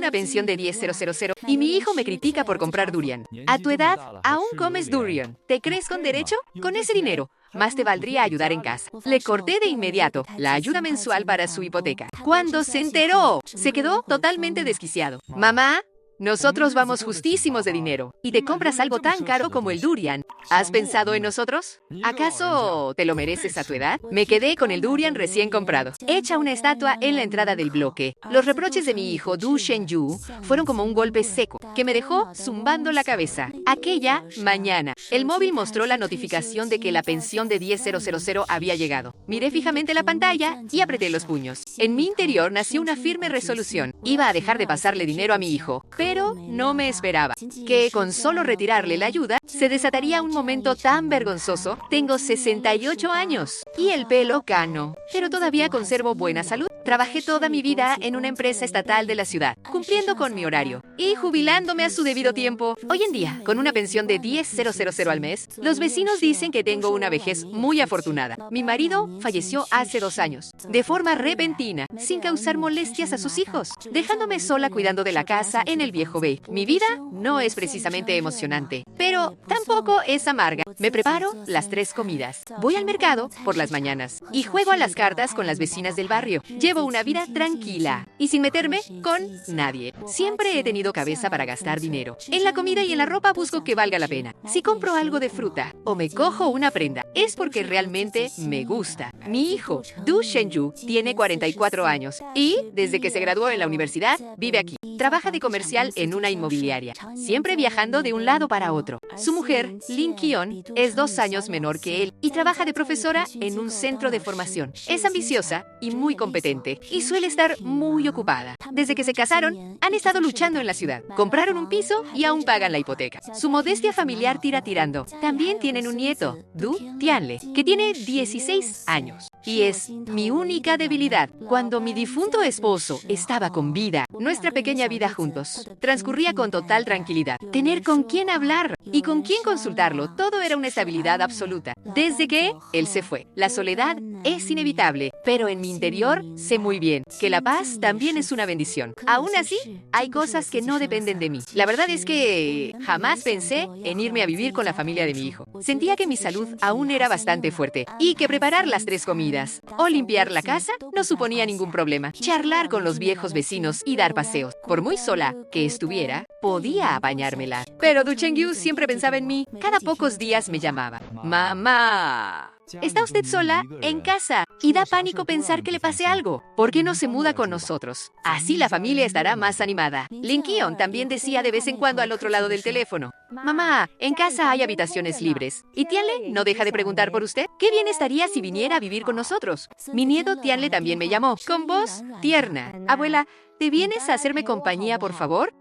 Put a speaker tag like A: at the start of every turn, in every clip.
A: una pensión de 10,000 y mi hijo me critica por comprar durian. A tu edad, aún comes durian. ¿Te crees con derecho? Con ese dinero, más te valdría ayudar en casa. Le corté de inmediato la ayuda mensual para su hipoteca. Cuando se enteró, se quedó totalmente desquiciado. Mamá, nosotros vamos justísimos de dinero y te compras algo tan caro como el durian. ¿Has pensado en nosotros? ¿Acaso te lo mereces a tu edad? Me quedé con el durian recién comprado. Hecha una estatua en la entrada del bloque. Los reproches de mi hijo Du Shenyu fueron como un golpe seco que me dejó zumbando la cabeza. Aquella mañana, el móvil mostró la notificación de que la pensión de 10,000 había llegado. Miré fijamente la pantalla y apreté los puños. En mi interior nació una firme resolución. Iba a dejar de pasarle dinero a mi hijo, pero no me esperaba que con solo retirarle la ayuda se desataría un momento tan vergonzoso. Tengo 68 años y el pelo cano, pero todavía conservo buena salud. Trabajé toda mi vida en una empresa estatal de la ciudad, cumpliendo con mi horario y jubilándome a su debido tiempo. Hoy en día, con una pensión de 10,000 al mes, los vecinos dicen que tengo una vejez muy afortunada. Mi marido falleció hace 2 años, de forma repentina, sin causar molestias a sus hijos, dejándome sola cuidando de la casa en el viejo Bay. Mi vida no es precisamente emocionante, pero tampoco es amarga. Me preparo las 3 comidas. Voy al mercado por las mañanas y juego a las cartas con las vecinas del barrio. Llevo una vida tranquila y sin meterme con nadie. Siempre he tenido cabeza para gastar dinero. En la comida y en la ropa busco que valga la pena. Si compro algo de fruta o me cojo una prenda, es porque realmente me gusta. Mi hijo, Du Shenyu, tiene 44 años y, desde que se graduó en la universidad, vive aquí. Trabaja de comercial en una inmobiliaria, siempre viajando de un lado para otro. Su mujer, Lin Kion, es 2 años menor que él y trabaja de profesora en un centro de formación. Es ambiciosa y muy competente y suele estar muy ocupada. Desde que se casaron, han estado luchando en la ciudad. Compraron un piso y aún pagan la hipoteca. Su modestia familiar tira tirando. También tienen un nieto, Du Tianle, que tiene 16 años. Y es mi única debilidad. Cuando mi difunto esposo estaba con vida, nuestra pequeña vida juntos transcurría con total tranquilidad. Tener con quién hablar y con quién consultarlo, todo era una estabilidad absoluta. Desde que él se fue, la soledad es inevitable, pero en mi interior sé muy bien que la paz también es una bendición. Aún así, hay cosas que no dependen de mí. La verdad es que jamás pensé en irme a vivir con la familia de mi hijo. Sentía que mi salud aún era bastante fuerte y que preparar las 3 comidas o limpiar la casa no suponía ningún problema. Charlar con los viejos vecinos y dar paseos, por muy sola que estuviera, podía apañármela. Pero Du Chengyu siempre pensaba en mí. Cada pocos días me llamaba. Mamá, ¿está usted sola en casa? Y da pánico pensar que le pase algo. ¿Por qué no se muda con nosotros? Así la familia estará más animada. Lin Kion también decía de vez en cuando al otro lado del teléfono: mamá, en casa hay habitaciones libres. ¿Y Tianle no deja de preguntar por usted? Qué bien estaría si viniera a vivir con nosotros. Mi nieto Tianle también me llamó, con voz tierna: abuela, ¿te vienes a hacerme compañía, por favor?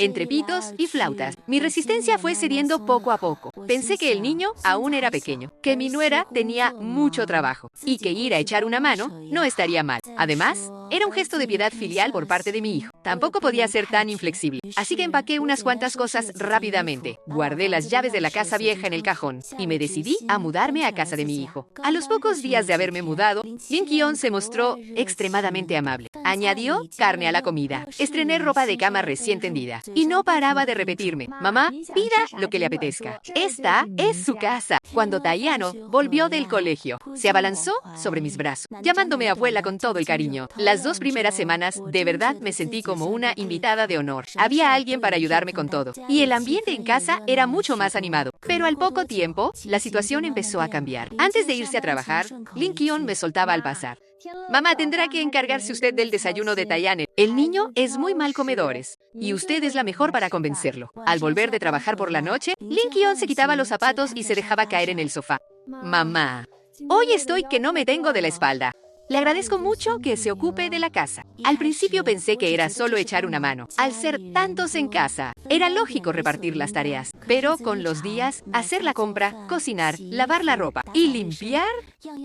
A: Entre pitos y flautas, mi resistencia fue cediendo poco a poco. Pensé que el niño aún era pequeño, que mi nuera tenía mucho trabajo y que ir a echar una mano no estaría mal. Además, era un gesto de piedad filial por parte de mi hijo. Tampoco podía ser tan inflexible, así que empaqué unas cuantas cosas rápidamente. Guardé las llaves de la casa vieja en el cajón y me decidí a mudarme a casa de mi hijo. A los pocos días de haberme mudado, Lin Kion se mostró extremadamente amable. Añadió carne a la comida. Estrené ropa de cama recién tendida. Y no paraba de repetirme: mamá, pida lo que le apetezca. Esta es su casa. Cuando Tayano volvió del colegio, se abalanzó sobre mis brazos, llamándome abuela con todo el cariño. Las 2 primeras semanas, de verdad me sentí como una invitada de honor. Había alguien para ayudarme con todo, y el ambiente en casa era mucho más animado. Pero al poco tiempo, la situación empezó a cambiar. Antes de irse a trabajar, Lin Kion me soltaba al pasar: mamá, tendrá que encargarse usted del desayuno de Tayane. El niño es muy mal comedores y usted es la mejor para convencerlo. Al volver de trabajar por la noche, Lin Kion se quitaba los zapatos y se dejaba caer en el sofá. Mamá, hoy estoy que no me tengo de la espalda. Le agradezco mucho que se ocupe de la casa. Al principio pensé que era solo echar una mano. Al ser tantos en casa, era lógico repartir las tareas. Pero con los días, hacer la compra, cocinar, lavar la ropa y limpiar,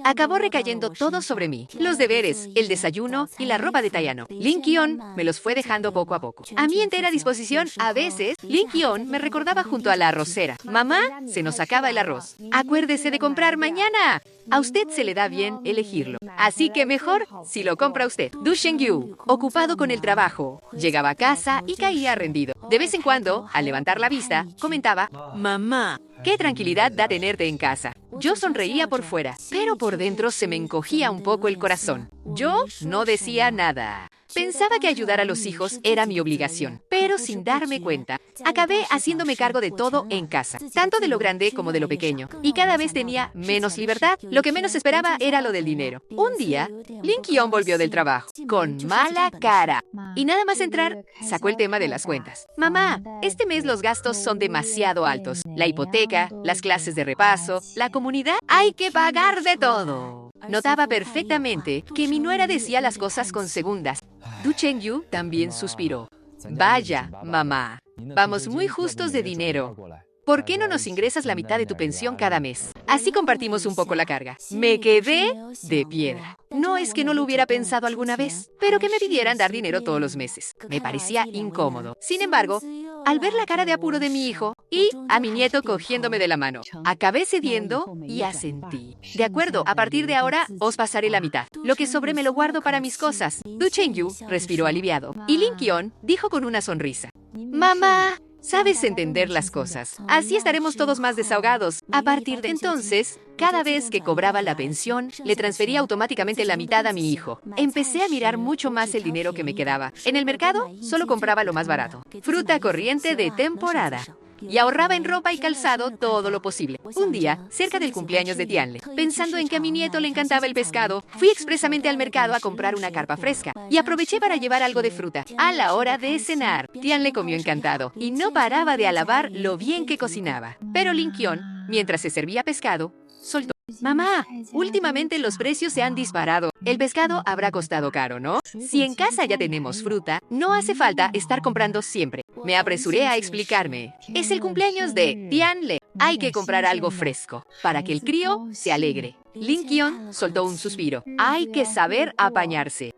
A: acabó recayendo todo sobre mí. Los deberes, el desayuno y la ropa de Tayano. Lin Kion me los fue dejando poco a poco. A mi entera disposición, a veces, Lin Kion me recordaba junto a la arrocera: mamá, se nos acaba el arroz. Acuérdese de comprar mañana. A usted se le da bien elegirlo. Así que mejor si lo compra usted. Du Shengyu, ocupado con el trabajo, llegaba a casa y caía rendido. De vez en cuando, al levantar la vista, comentaba, «Mamá, qué tranquilidad da tenerte en casa». Yo sonreía por fuera, pero por dentro se me encogía un poco el corazón. Yo no decía nada. Pensaba que ayudar a los hijos era mi obligación, pero sin darme cuenta, acabé haciéndome cargo de todo en casa, tanto de lo grande como de lo pequeño, y cada vez tenía menos libertad. Lo que menos esperaba era lo del dinero. Un día, Lin Kion volvió del trabajo, con mala cara, y nada más entrar, sacó el tema de las cuentas. «Mamá, este mes los gastos son demasiado altos. La hipoteca, las clases de repaso, la comunidad, hay que pagar de todo». Notaba perfectamente que mi nuera decía las cosas con segundas. Du Chengyu también suspiró. «Vaya, mamá, vamos muy justos de dinero. ¿Por qué no nos ingresas la mitad de tu pensión cada mes? Así compartimos un poco la carga». Me quedé de piedra. No es que no lo hubiera pensado alguna vez, pero que me pidieran dar dinero todos los meses. Me parecía incómodo. Sin embargo, al ver la cara de apuro de mi hijo y a mi nieto cogiéndome de la mano, acabé cediendo y asentí. «De acuerdo, a partir de ahora os pasaré la mitad. Lo que sobre me lo guardo para mis cosas». Du Chengyu respiró aliviado y Lin Kion dijo con una sonrisa, «Mamá, sabes entender las cosas. Así estaremos todos más desahogados». A partir de entonces, cada vez que cobraba la pensión, le transfería automáticamente la mitad a mi hijo. Empecé a mirar mucho más el dinero que me quedaba. En el mercado, solo compraba lo más barato, fruta corriente de temporada, y ahorraba en ropa y calzado todo lo posible. Un día, cerca del cumpleaños de Tianle, pensando en que a mi nieto le encantaba el pescado, fui expresamente al mercado a comprar una carpa fresca y aproveché para llevar algo de fruta. A la hora de cenar, Tianle comió encantado y no paraba de alabar lo bien que cocinaba. Pero Lin Kion, mientras se servía pescado, soltó: «Mamá, últimamente los precios se han disparado. El pescado habrá costado caro, ¿no? Si en casa ya tenemos fruta, no hace falta estar comprando siempre». Me apresuré a explicarme. «Es el cumpleaños de Tianle. Hay que comprar algo fresco, para que el crío se alegre». Lin Kion soltó un suspiro. «Hay que saber apañarse.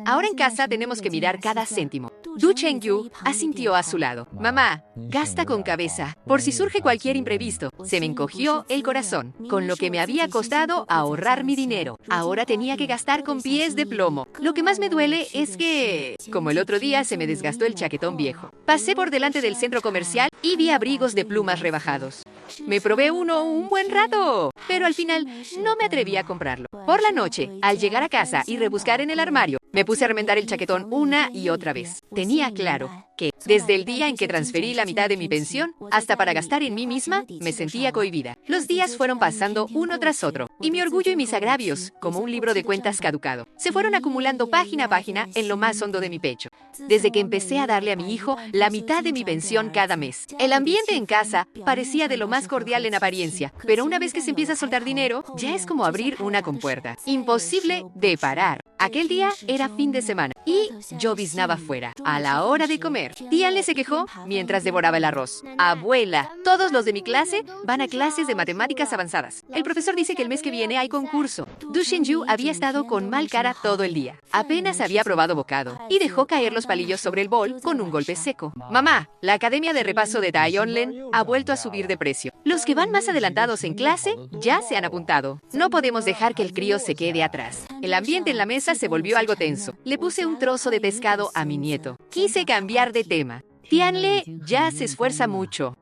A: Ahora en casa tenemos que mirar cada céntimo». Du Chengyu asintió a su lado. «Mamá, gasta con cabeza, por si surge cualquier imprevisto». Se me encogió el corazón, con lo que me había costado ahorrar mi dinero. Ahora tenía que gastar con pies de plomo. Lo que más me duele es que, como el otro día se me desgastó el chaquetón viejo. Pasé por delante del centro comercial y vi abrigos de plumas rebajados. Me probé uno un buen rato, pero al final no me atreví a comprarlo. Por la noche, al llegar a casa y rebuscar en el armario, me puse a remendar el chaquetón una y otra vez. Tenía claro que, desde el día en que transferí la mitad de mi pensión, hasta para gastar en mí misma, me sentía cohibida. Los días fueron pasando uno tras otro, y mi orgullo y mis agravios, como un libro de cuentas caducado, se fueron acumulando página a página en lo más hondo de mi pecho. Desde que empecé a darle a mi hijo la mitad de mi pensión cada mes, el ambiente en casa parecía de lo más cordial en apariencia, pero una vez que se empieza a soltar dinero, ya es como abrir una compuerta. Imposible de parar. Aquel día era fin de semana y lloviznaba fuera. A la hora de comer, Tianle se quejó mientras devoraba el arroz. «Abuela, todos los de mi clase van a clases de matemáticas avanzadas. El profesor dice que el mes que viene hay concurso». Du Shengyu había estado con mal cara todo el día. Apenas había probado bocado y dejó caer los palillos sobre el bol con un golpe seco. «Mamá, la academia de repaso de Taeyonlen ha vuelto a subir de precio. Los que van más adelantados en clase ya se han apuntado. No podemos dejar que el crío se quede atrás». El ambiente en la mesa se volvió algo tenso. Le puse un trozo de pescado a mi nieto. Quise cambiar de tema. «Tianle ya se esfuerza mucho.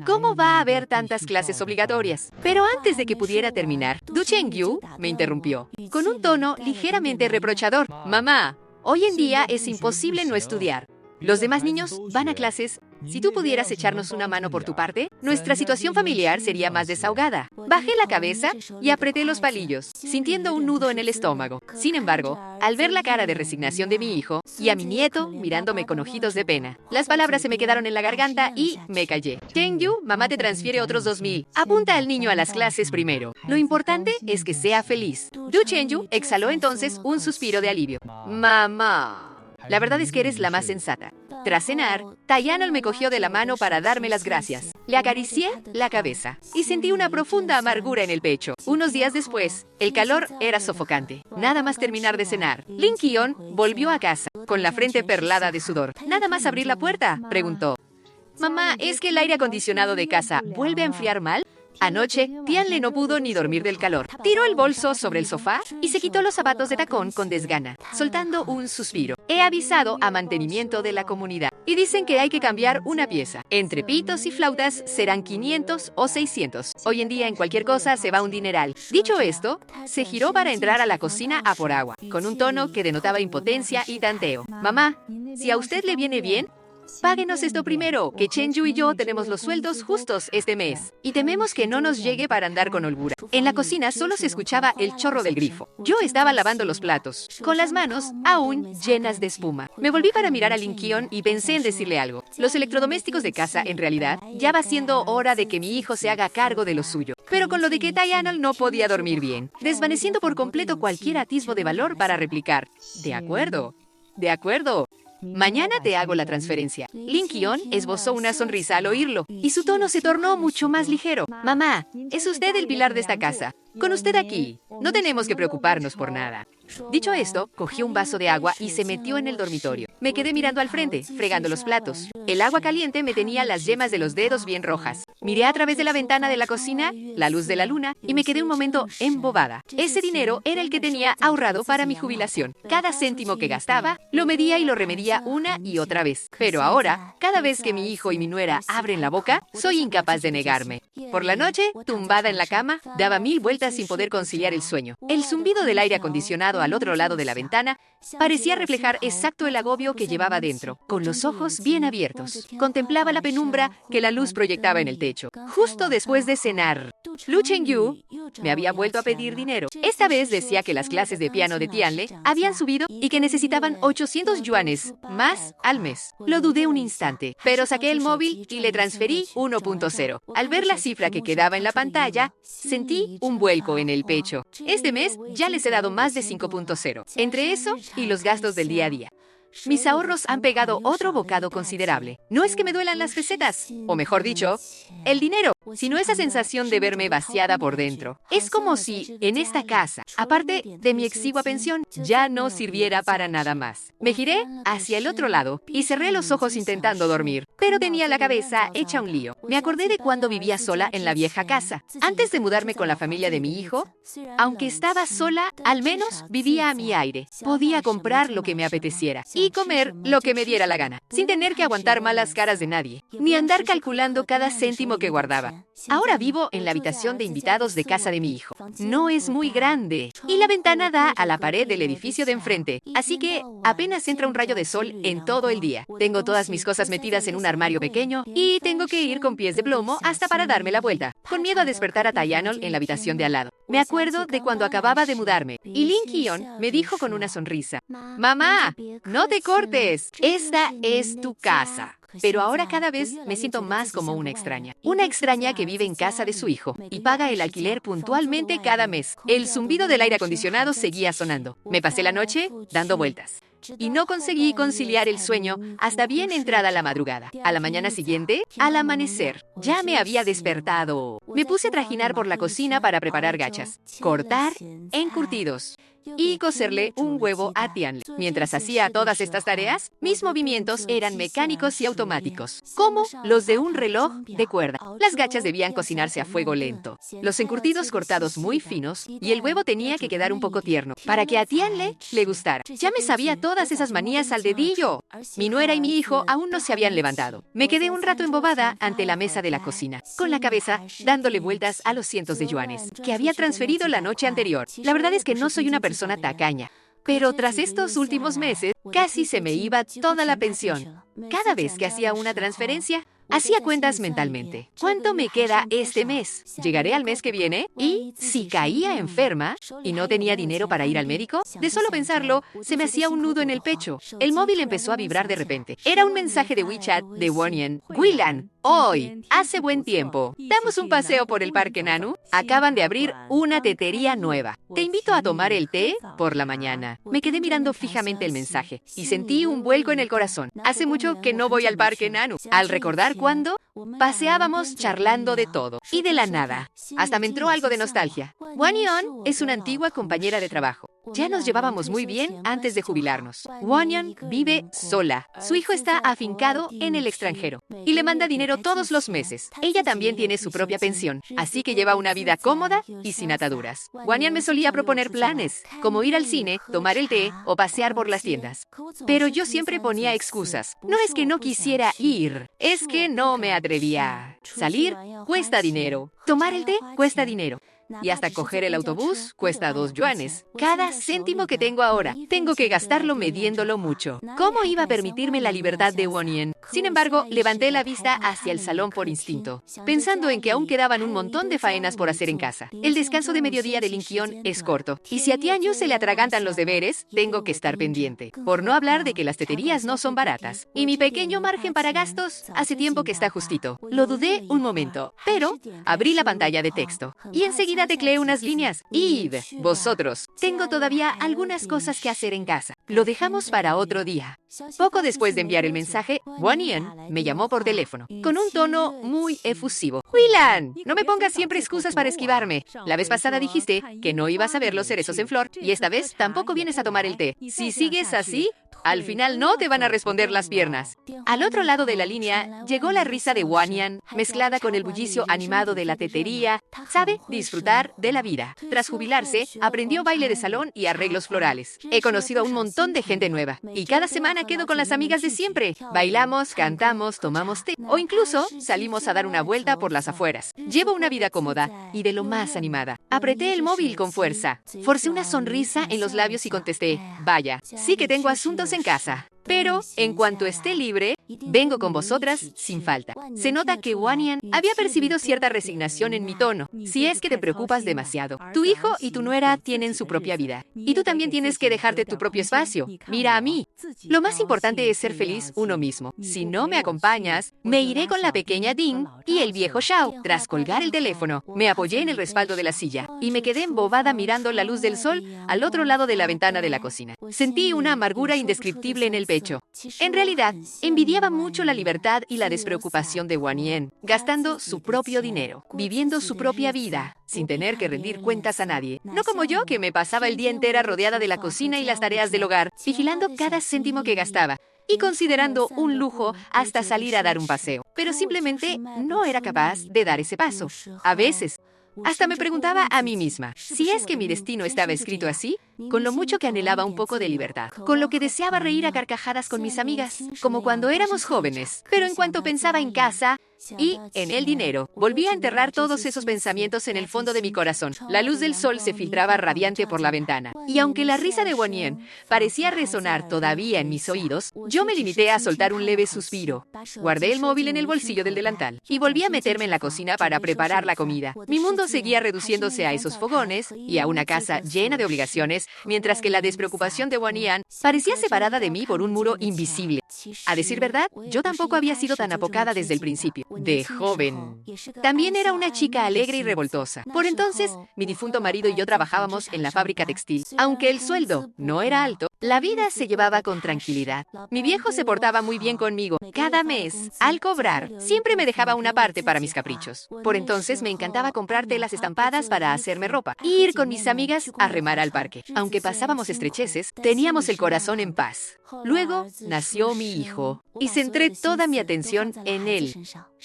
A: ¿Cómo va a haber tantas clases obligatorias?». Pero antes de que pudiera terminar, Du Chengyu me interrumpió, con un tono ligeramente reprochador. «Mamá, hoy en día es imposible no estudiar. Los demás niños van a clases. Si tú pudieras echarnos una mano por tu parte, nuestra situación familiar sería más desahogada». Bajé la cabeza y apreté los palillos, sintiendo un nudo en el estómago. Sin embargo, al ver la cara de resignación de mi hijo y a mi nieto mirándome con ojitos de pena, las palabras se me quedaron en la garganta y me callé. «Chengyu, mamá te transfiere otros 2,000. Apunta al niño a las clases primero. Lo importante es que sea feliz». Du Chengyu exhaló entonces un suspiro de alivio. «Mamá, la verdad es que eres la más sensata». Tras cenar, Taeyeon me cogió de la mano para darme las gracias. Le acaricié la cabeza y sentí una profunda amargura en el pecho. Unos días después, el calor era sofocante. Nada más terminar de cenar, Lin Kion volvió a casa, con la frente perlada de sudor. «¿Nada más abrir la puerta?», preguntó. «Mamá, ¿es que el aire acondicionado de casa vuelve a enfriar mal?». Anoche, Tianle no pudo ni dormir del calor. Tiró el bolso sobre el sofá y se quitó los zapatos de tacón con desgana, soltando un suspiro. He avisado a mantenimiento de la comunidad y dicen que hay que cambiar una pieza. Entre pitos y flautas serán 500 o 600. Hoy en día en cualquier cosa se va un dineral. Dicho esto, se giró para entrar a la cocina a por agua, con un tono que denotaba impotencia y tanteo. Mamá, si a usted le viene bien, páguenos esto primero, que Chenyu y yo tenemos los sueldos justos este mes. Y tememos que no nos llegue para andar con holgura. En la cocina solo se escuchaba el chorro del grifo. Yo estaba lavando los platos, con las manos aún llenas de espuma. Me volví para mirar a Lin Kion y pensé en decirle algo. Los electrodomésticos de casa, en realidad, ya va siendo hora de que mi hijo se haga cargo de lo suyo. Pero con lo de que Taeyeon no podía dormir bien, desvaneciendo por completo cualquier atisbo de valor para replicar. De acuerdo. De acuerdo. Mañana te hago la transferencia. Lin Kion esbozó una sonrisa al oírlo, y su tono se tornó mucho más ligero. Mamá, es usted el pilar de esta casa. Con usted aquí, no tenemos que preocuparnos por nada. Dicho esto, cogió un vaso de agua y se metió en el dormitorio. Me quedé mirando al frente, fregando los platos. El agua caliente me tenía las yemas de los dedos bien rojas. Miré a través de la ventana de la cocina, la luz de la luna, y me quedé un momento embobada. Ese dinero era el que tenía ahorrado para mi jubilación. Cada céntimo que gastaba, lo medía y lo remedía una y otra vez. Pero ahora, cada vez que mi hijo y mi nuera abren la boca, soy incapaz de negarme. Por la noche, tumbada en la cama, daba 1000 vueltas sin poder conciliar el sueño. El zumbido del aire acondicionado al otro lado de la ventana parecía reflejar exacto el agobio que llevaba dentro. Con los ojos bien abiertos, contemplaba la penumbra que la luz proyectaba en el techo. Justo después de cenar, Lu Chengyu me había vuelto a pedir dinero. Esta vez decía que las clases de piano de Tianle habían subido y que necesitaban 800 yuanes más al mes. Lo dudé un instante, pero saqué el móvil y le transferí 1.0. Al ver la cifra que quedaba en la pantalla, sentí un vuelco en el pecho. Este mes ya les he dado más de 5.0. Entre eso y los gastos del día a día, mis ahorros han pegado otro bocado considerable. No es que me duelan las pesetas, o mejor dicho, el dinero, sino esa sensación de verme vaciada por dentro. Es como si, en esta casa, aparte de mi exigua pensión, ya no sirviera para nada más. Me giré hacia el otro lado y cerré los ojos intentando dormir, pero tenía la cabeza hecha un lío. Me acordé de cuando vivía sola en la vieja casa. Antes de mudarme con la familia de mi hijo, aunque estaba sola, al menos vivía a mi aire. Podía comprar lo que me apeteciera y comer lo que me diera la gana, sin tener que aguantar malas caras de nadie, ni andar calculando cada céntimo que guardaba. Ahora vivo en la habitación de invitados de casa de mi hijo. No es muy grande y la ventana da a la pared del edificio de enfrente, así que apenas entra un rayo de sol en todo el día. Tengo todas mis cosas metidas en un armario pequeño y tengo que ir con pies de plomo hasta para darme la vuelta, con miedo a despertar a Taeyeon en la habitación de al lado. Me acuerdo de cuando acababa de mudarme y Lin Kion me dijo con una sonrisa: «Mamá, no te cortes, esta es tu casa». Pero ahora cada vez me siento más como una extraña. Una extraña que vive en casa de su hijo y paga el alquiler puntualmente cada mes. El zumbido del aire acondicionado seguía sonando. Me pasé la noche dando vueltas y no conseguí conciliar el sueño hasta bien entrada la madrugada. A la mañana siguiente, al amanecer, ya me había despertado. Me puse a trajinar por la cocina para preparar gachas, cortar encurtidos y cocerle un huevo a Tianle. Mientras hacía todas estas tareas, mis movimientos eran mecánicos y automáticos, como los de un reloj de cuerda. Las gachas debían cocinarse a fuego lento, los encurtidos cortados muy finos, y el huevo tenía que quedar un poco tierno, para que a Tianle le gustara. Ya me sabía todas esas manías al dedillo. Mi nuera y mi hijo aún no se habían levantado. Me quedé un rato embobada ante la mesa de la cocina, con la cabeza dándole vueltas a los cientos de yuanes que había transferido la noche anterior. La verdad es que no soy una persona tacaña, pero tras estos últimos meses casi se me iba toda la pensión. Cada vez que hacía una transferencia, hacía cuentas mentalmente. ¿Cuánto me queda este mes? ¿Llegaré al mes que viene? Y si caía enferma y no tenía dinero para ir al médico, de solo pensarlo, se me hacía un nudo en el pecho. El móvil empezó a vibrar de repente. Era un mensaje de WeChat de Wonyan. «Wilan, hoy hace buen tiempo. ¿Damos un paseo por el Parque Nanu? Acaban de abrir una tetería nueva. Te invito a tomar el té por la mañana». Me quedé mirando fijamente el mensaje y sentí un vuelco en el corazón. Hace mucho que no voy al Parque Nanu. Al recordar cuando paseábamos charlando de todo y de la nada, hasta me entró algo de nostalgia. Won Yeon es una antigua compañera de trabajo. Ya nos llevábamos muy bien antes de jubilarnos. Wonyeon vive sola. Su hijo está afincado en el extranjero y le manda dinero todos los meses. Ella también tiene su propia pensión, así que lleva una vida cómoda y sin ataduras. Wonyeon me solía proponer planes, como ir al cine, tomar el té o pasear por las tiendas. Pero yo siempre ponía excusas. No es que no quisiera ir, es que no me atrevía. Salir cuesta dinero. Tomar el té cuesta dinero. Y hasta coger el autobús cuesta 2 yuanes. Cada céntimo que tengo ahora, tengo que gastarlo mediéndolo mucho. ¿Cómo iba a permitirme la libertad de Wonyeon? Sin embargo, levanté la vista hacia el salón por instinto, pensando en que aún quedaban un montón de faenas por hacer en casa. El descanso de mediodía de Linkyon es corto, y si a Tianyu se le atragantan los deberes, tengo que estar pendiente. Por no hablar de que las teterías no son baratas. Y mi pequeño margen para gastos hace tiempo que está justito. Lo dudé un momento, pero abrí la pantalla de texto, y enseguida tecleé unas líneas. Id, vosotros. Tengo todavía algunas cosas que hacer en casa. Lo dejamos para otro día. Poco después de enviar el mensaje, Wonyeon me llamó por teléfono, con un tono muy efusivo. Hui-lan, no me pongas siempre excusas para esquivarme. La vez pasada dijiste que no ibas a ver los cerezos en flor, y esta vez tampoco vienes a tomar el té. Si sigues así, al final no te van a responder las piernas. Al otro lado de la línea llegó la risa de Wonyeon, mezclada con el bullicio animado de la tetería. Sabe disfrutar de la vida. Tras jubilarse, aprendió baile de salón y arreglos florales. He conocido a un montón de gente nueva, y cada semana quedo con las amigas de siempre. Bailamos, cantamos, tomamos té, o incluso salimos a dar una vuelta por las afueras. Llevo una vida cómoda y de lo más animada. Apreté el móvil con fuerza. Forcé una sonrisa en los labios y contesté, vaya, sí que tengo asuntos en casa. Pero, en cuanto esté libre, vengo con vosotras sin falta. Se nota que Wonyeon había percibido cierta resignación en mi tono. Si es que te preocupas demasiado. Tu hijo y tu nuera tienen su propia vida. Y tú también tienes que dejarte tu propio espacio. Mira a mí. Lo más importante es ser feliz uno mismo. Si no me acompañas, me iré con la pequeña Ding y el viejo Xiao. Tras colgar el teléfono, me apoyé en el respaldo de la silla y me quedé embobada mirando la luz del sol al otro lado de la ventana de la cocina. Sentí una amargura indescriptible en el pecho. En realidad, envidiaba mucho la libertad y la despreocupación de Wonyeon, gastando su propio dinero, viviendo su propia vida, sin tener que rendir cuentas a nadie. No como yo, que me pasaba el día entero rodeada de la cocina y las tareas del hogar, vigilando cada céntimo que gastaba y considerando un lujo hasta salir a dar un paseo. Pero simplemente no era capaz de dar ese paso. A veces, hasta me preguntaba a mí misma, si es que mi destino estaba escrito así, con lo mucho que anhelaba un poco de libertad, con lo que deseaba reír a carcajadas con mis amigas, como cuando éramos jóvenes. Pero en cuanto pensaba en casa y en el dinero, volví a enterrar todos esos pensamientos en el fondo de mi corazón. La luz del sol se filtraba radiante por la ventana, y aunque la risa de Wonyeon parecía resonar todavía en mis oídos, yo me limité a soltar un leve suspiro. Guardé el móvil en el bolsillo del delantal y volví a meterme en la cocina para preparar la comida. Mi mundo seguía reduciéndose a esos fogones y a una casa llena de obligaciones, mientras que la despreocupación de Wonyeon parecía separada de mí por un muro invisible. A decir verdad, yo tampoco había sido tan apocada desde el principio. De joven. También era una chica alegre y revoltosa. Por entonces, mi difunto marido y yo trabajábamos en la fábrica textil. Aunque el sueldo no era alto, la vida se llevaba con tranquilidad. Mi viejo se portaba muy bien conmigo. Cada mes, al cobrar, siempre me dejaba una parte para mis caprichos. Por entonces me encantaba comprar telas estampadas para hacerme ropa y ir con mis amigas a remar al parque. Aunque pasábamos estrecheces, teníamos el corazón en paz. Luego nació mi hijo y centré toda mi atención en él.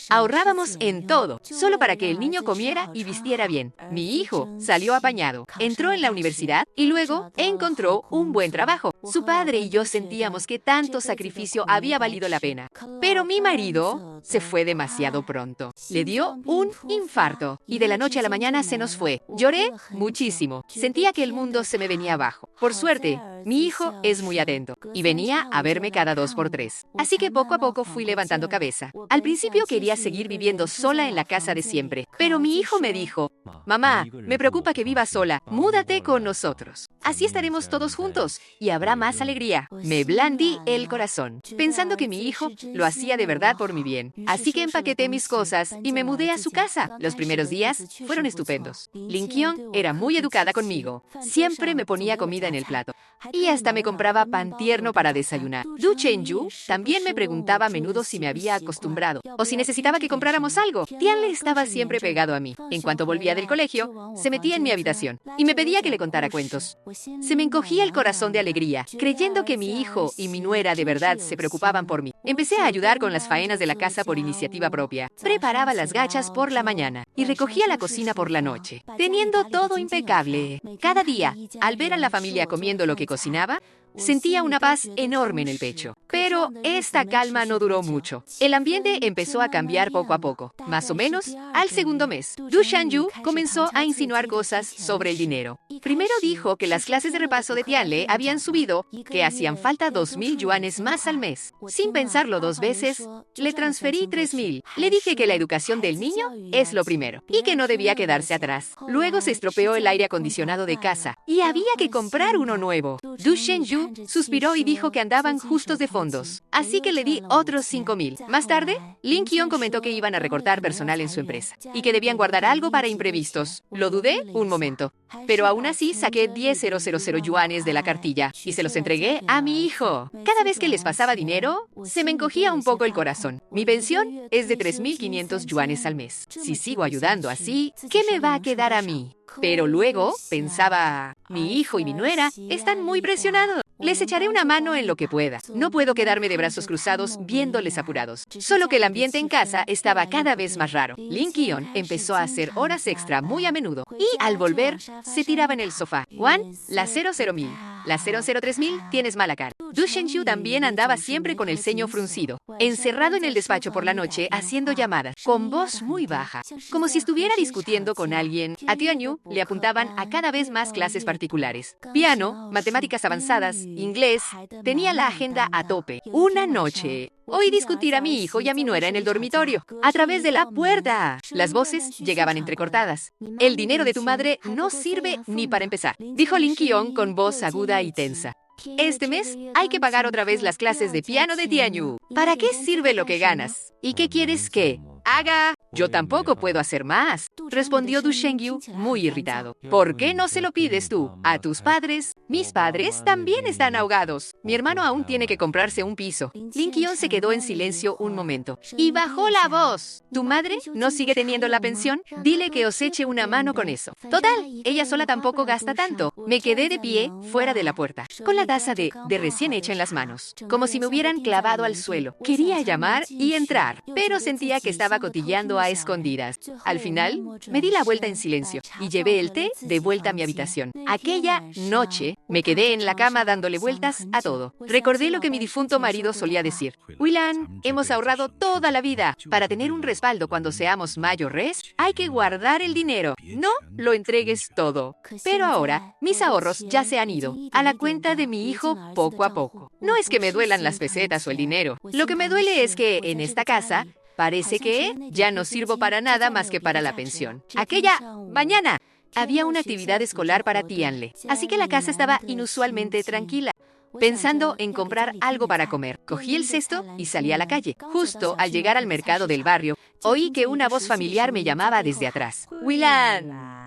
A: Ahorrábamos en todo, solo para que el niño comiera y vistiera bien. Mi hijo salió apañado, entró en la universidad y luego encontró un buen trabajo. Su padre y yo sentíamos que tanto sacrificio había valido la pena. Pero mi marido se fue demasiado pronto. Le dio un infarto y de la noche a la mañana se nos fue. Lloré muchísimo. Sentía que el mundo se me venía abajo. Por suerte, mi hijo es muy atento y venía a verme cada 2 por 3. Así que poco a poco fui levantando cabeza. Al principio quería seguir viviendo sola en la casa de siempre, pero mi hijo me dijo, mamá, me preocupa que vivas sola, múdate con nosotros. Así estaremos todos juntos y habrá más alegría. Me blandí el corazón, pensando que mi hijo lo hacía de verdad por mi bien. Así que empaqueté mis cosas y me mudé a su casa. Los primeros días fueron estupendos. Linkyon era muy educada conmigo. Siempre me ponía comida en el plato. Y hasta me compraba pan tierno para desayunar. Du Chenyu también me preguntaba a menudo si me había acostumbrado o si necesitaba que compráramos algo. Tianle estaba siempre pegado a mí. En cuanto volvía del colegio, se metía en mi habitación y me pedía que le contara cuentos. Se me encogía el corazón de alegría, creyendo que mi hijo y mi nuera de verdad se preocupaban por mí. Empecé a ayudar con las faenas de la casa por iniciativa propia. Preparaba las gachas por la mañana y recogía la cocina por la noche, teniendo todo impecable. Cada día, al ver a la familia comiendo lo que cocinaba, sentía una paz enorme en el pecho. Pero esta calma no duró mucho. El ambiente empezó a cambiar poco a poco. Más o menos, al segundo mes, Du Shanyu comenzó a insinuar cosas sobre el dinero. Primero dijo que las clases de repaso de Tianle habían subido, que hacían falta 2.000 yuanes más al mes. Sin pensarlo dos veces, le transferí 3.000. Le dije que la educación del niño es lo primero y que no debía quedarse atrás. Luego se estropeó el aire acondicionado de casa y había que comprar uno nuevo. Du Shenyu suspiró y dijo que andaban justos de fondos, así que le di otros 5.000. Más tarde, Lin Qion comentó que iban a recortar personal en su empresa y que debían guardar algo para imprevistos. Lo dudé un momento, pero aún así saqué 10.000 yuanes de la cartilla y se los entregué a mi hijo. Cada vez que les pasaba dinero, se me encogía un poco el corazón. Mi pensión es de 3.500 yuanes al mes. Si sigo ayudando así, ¿qué me va a quedar a mí? Pero luego pensaba, mi hijo y mi nuera están muy presionados. Les echaré una mano en lo que pueda. No puedo quedarme de brazos cruzados viéndoles apurados. Solo que el ambiente en casa estaba cada vez más raro. Lin Qion empezó a hacer horas extra muy a menudo y al volver se tiraba en el sofá. Juan, la 00.000. La 003.000 tienes mala cara. Du Shenyu también andaba siempre con el ceño fruncido, encerrado en el despacho por la noche haciendo llamadas, con voz muy baja, como si estuviera discutiendo con alguien. A Tianyu le apuntaban a cada vez más clases particulares. Piano, matemáticas avanzadas, inglés, tenía la agenda a tope. Una noche, oí discutir a mi hijo y a mi nuera en el dormitorio, a través de la puerta. Las voces llegaban entrecortadas. El dinero de tu madre no sirve ni para empezar, dijo Lin Qion con voz aguda y tensa. Este mes hay que pagar otra vez las clases de piano de Tianyu. ¿Para qué sirve lo que ganas? ¿Y qué quieres que haga? Yo tampoco puedo hacer más, respondió Du Shenyu muy irritado. ¿Por qué no se lo pides tú a tus padres? Mis padres también están ahogados. Mi hermano aún tiene que comprarse un piso. Lin Qion se quedó en silencio un momento y bajó la voz. ¿Tu madre no sigue teniendo la pensión? Dile que os eche una mano con eso. Total, ella sola tampoco gasta tanto. Me quedé de pie fuera de la puerta, con la taza de recién hecha en las manos, como si me hubieran clavado al suelo. Quería llamar y entrar, pero sentía que estaba cotilleando a escondidas. Al final, me di la vuelta en silencio y llevé el té de vuelta a mi habitación. Aquella noche, me quedé en la cama dándole vueltas a todo. Recordé lo que mi difunto marido solía decir. Willan, hemos ahorrado toda la vida. Para tener un respaldo cuando seamos mayores, hay que guardar el dinero. No lo entregues todo. Pero ahora, mis ahorros ya se han ido a la cuenta de mi hijo poco a poco. No es que me duelan las pesetas o el dinero. Lo que me duele es que en esta casa parece que ya no sirvo para nada más que para la pensión. Aquella mañana había una actividad escolar para Tianle, así que la casa estaba inusualmente tranquila. Pensando en comprar algo para comer, cogí el cesto y salí a la calle. Justo al llegar al mercado del barrio, oí que una voz familiar me llamaba desde atrás. ¡Willan!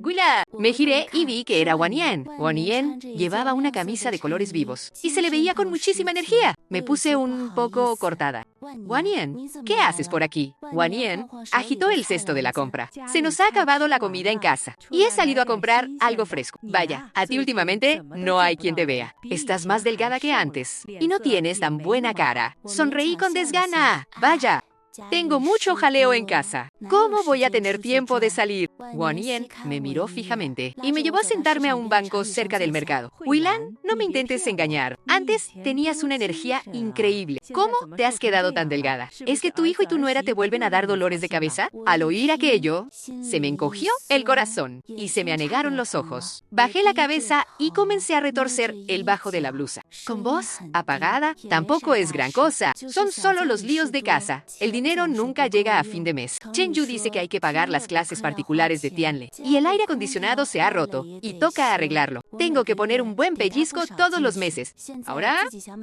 A: ¡Guila! Me giré y vi que era Wang Yan. Wang Yan llevaba una camisa de colores vivos y se le veía con muchísima energía. Me puse un poco cortada. Wang Yan, ¿qué haces por aquí? Wang Yan agitó el cesto de la compra. Se nos ha acabado la comida en casa y he salido a comprar algo fresco. Vaya, a ti últimamente no hay quien te vea. Estás más delgada que antes y no tienes tan buena cara. Sonreí con desgana. Vaya. Tengo mucho jaleo en casa. ¿Cómo voy a tener tiempo de salir? Wang Yan me miró fijamente y me llevó a sentarme a un banco cerca del mercado. Willan, no me intentes engañar. Antes tenías una energía increíble. ¿Cómo te has quedado tan delgada? ¿Es que tu hijo y tu nuera te vuelven a dar dolores de cabeza? Al oír aquello, se me encogió el corazón y se me anegaron los ojos. Bajé la cabeza y comencé a retorcer el bajo de la blusa. Con voz apagada, tampoco es gran cosa. Son solo los líos de casa. El dinero nunca llega a fin de mes. Chen Yu dice que hay que pagar las clases particulares de Tianle y el aire acondicionado se ha roto y toca arreglarlo. Tengo que poner un buen pellizco todos los meses. Ahora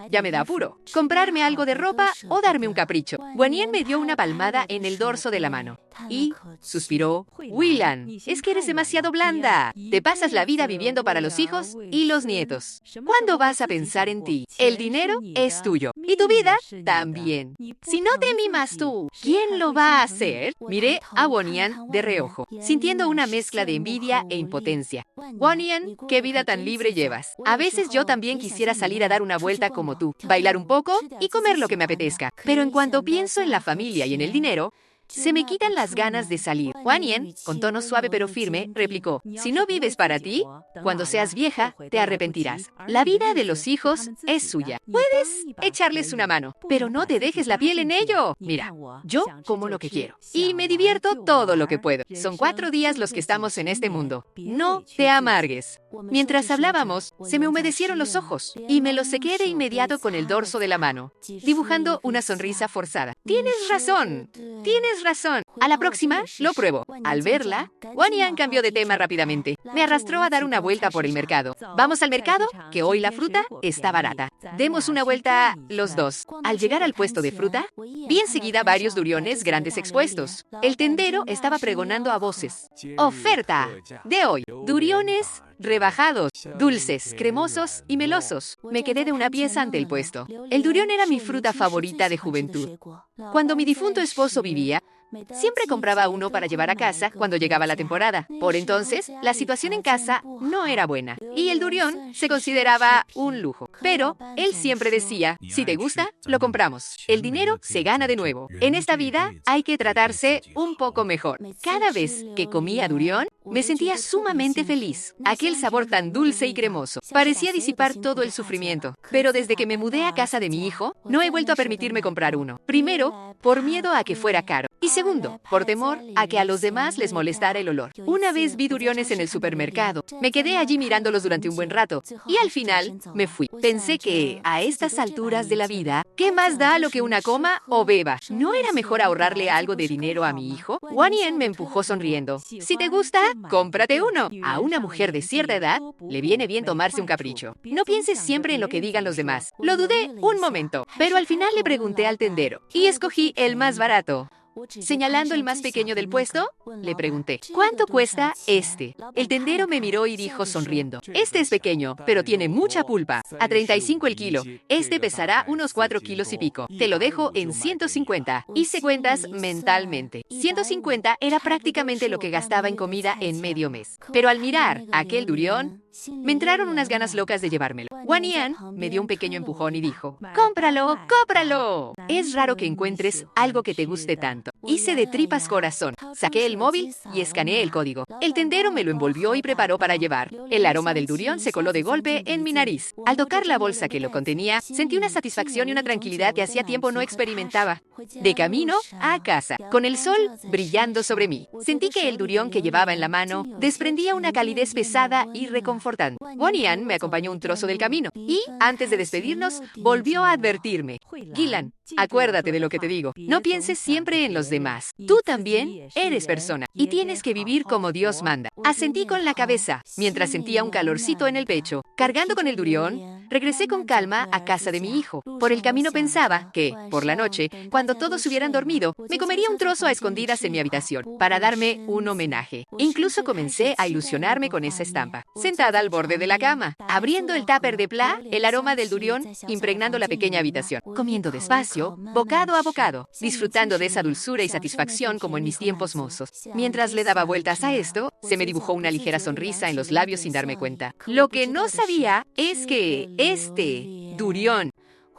A: ya me da apuro. Comprarme algo de ropa o darme un capricho. Wang Yan me dio una palmada en el dorso de la mano. Y suspiró. Willan, es que eres demasiado blanda. Te pasas la vida viviendo para los hijos y los nietos. ¿Cuándo vas a pensar en ti? El dinero es tuyo. Y tu vida también. Si no te mimas tú, ¿quién lo va a hacer? Miré a Wonian de reojo, sintiendo una mezcla de envidia e impotencia. Wonian, ¿qué vida tan libre llevas? A veces yo también quisiera salir a dar una vuelta como tú, bailar un poco y comer lo que me apetezca. Pero en cuanto pienso en la familia y en el dinero, se me quitan las ganas de salir. Wonian, con tono suave pero firme, replicó, si no vives para ti, cuando seas vieja, te arrepentirás. La vida de los hijos es suya. Puedes echarles una mano, pero no te dejes la piel en ello. Mira, yo como lo que quiero y me divierto todo lo que puedo. Son 4 días los que estamos en este mundo. No te amargues. Mientras hablábamos, se me humedecieron los ojos y me los sequé de inmediato con el dorso de la mano, dibujando una sonrisa forzada. Tienes razón. Tienes razón. A la próxima, lo pruebo. Al verla, Wonian cambió de tema rápidamente. Me arrastró a dar una vuelta por el mercado. ¿Vamos al mercado? Que hoy la fruta está barata. Demos una vuelta los dos. Al llegar al puesto de fruta, vi enseguida varios duriones grandes expuestos. El tendero estaba pregonando a voces. ¡Oferta! De hoy, duriones rebajados, dulces, cremosos y melosos. Me quedé de una pieza ante el puesto. El durión era mi fruta favorita de juventud. Cuando mi difunto esposo vivía, siempre compraba uno para llevar a casa cuando llegaba la temporada. Por entonces, la situación en casa no era buena y el durión se consideraba un lujo. Pero él siempre decía, si te gusta, lo compramos. El dinero se gana de nuevo. En esta vida hay que tratarse un poco mejor. Cada vez que comía durión, me sentía sumamente feliz. Aquel sabor tan dulce y cremoso parecía disipar todo el sufrimiento. Pero desde que me mudé a casa de mi hijo, no he vuelto a permitirme comprar uno. Primero, por miedo a que fuera caro. Y segundo, por temor a que a los demás les molestara el olor. Una vez vi duriones en el supermercado. Me quedé allí mirándolos durante un buen rato. Y al final, me fui. Pensé que, a estas alturas de la vida, ¿qué más da lo que una coma o beba? ¿No era mejor ahorrarle algo de dinero a mi hijo? Wonian me empujó sonriendo. Si te gusta, cómprate uno. A una mujer de cierta edad, le viene bien tomarse un capricho. No pienses siempre en lo que digan los demás. Lo dudé un momento, pero al final le pregunté al tendero. Y escogí el más barato. Señalando el más pequeño del puesto, le pregunté, ¿cuánto cuesta este? El tendero me miró y dijo sonriendo, este es pequeño, pero tiene mucha pulpa. A 35 el kilo. Este pesará unos 4 kilos y pico. Te lo dejo en 150. Hice cuentas mentalmente. 150 era prácticamente lo que gastaba en comida en medio mes. Pero al mirar aquel durión, me entraron unas ganas locas de llevármelo. Wonian me dio un pequeño empujón y dijo, ¡cómpralo, cómpralo! Es raro que encuentres algo que te guste tanto. Hice de tripas corazón. Saqué el móvil y escaneé el código. El tendero me lo envolvió y preparó para llevar. El aroma del durión se coló de golpe en mi nariz. Al tocar la bolsa que lo contenía, sentí una satisfacción y una tranquilidad que hacía tiempo no experimentaba. De camino a casa, con el sol brillando sobre mí, sentí que el durión que llevaba en la mano desprendía una calidez pesada y reconfortante. Wonian me acompañó un trozo del camino y, antes de despedirnos, volvió a advertirme. Gillan, acuérdate de lo que te digo. No pienses siempre en los demás. Tú también eres persona y tienes que vivir como Dios manda. Asentí con la cabeza, mientras sentía un calorcito en el pecho. Cargando con el durión, regresé con calma a casa de mi hijo. Por el camino pensaba que, por la noche, cuando todos hubieran dormido, me comería un trozo a escondidas en mi habitación, para darme un homenaje. Incluso comencé a ilusionarme con esa estampa, sentada al borde de la cama, abriendo el tupper de Pla, el aroma del durión impregnando la pequeña habitación, comiendo despacio, bocado a bocado, disfrutando de esa dulzura y satisfacción como en mis tiempos mozos. Mientras le daba vueltas a esto, se me dibujó una ligera sonrisa en los labios sin darme cuenta. Lo que no sabía es que este durión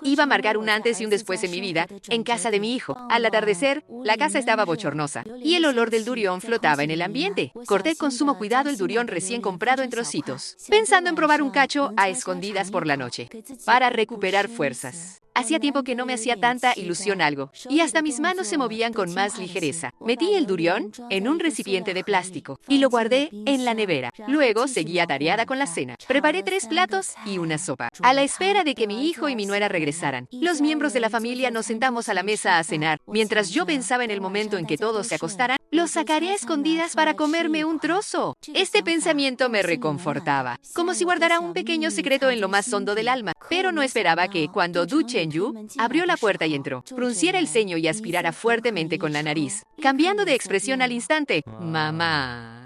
A: iba a marcar un antes y un después en mi vida, en casa de mi hijo. Al atardecer, la casa estaba bochornosa y el olor del durión flotaba en el ambiente. Corté con sumo cuidado el durión recién comprado en trocitos, pensando en probar un cacho a escondidas por la noche, para recuperar fuerzas. Hacía tiempo que no me hacía tanta ilusión algo, y hasta mis manos se movían con más ligereza. Metí el durión en un recipiente de plástico y lo guardé en la nevera. Luego seguí atareada con la cena. Preparé 3 platos y una sopa, a la espera de que mi hijo y mi nuera regresaran. Los miembros de la familia nos sentamos a la mesa a cenar. Mientras yo pensaba en el momento en que todos se acostaran, Lo sacaré a escondidas para comerme un trozo. Este pensamiento me reconfortaba, como si guardara un pequeño secreto en lo más hondo del alma. Pero no esperaba que, cuando Du Chenyu abrió la puerta y entró, frunciera el ceño y aspirara fuertemente con la nariz, cambiando de expresión al instante. Mamá.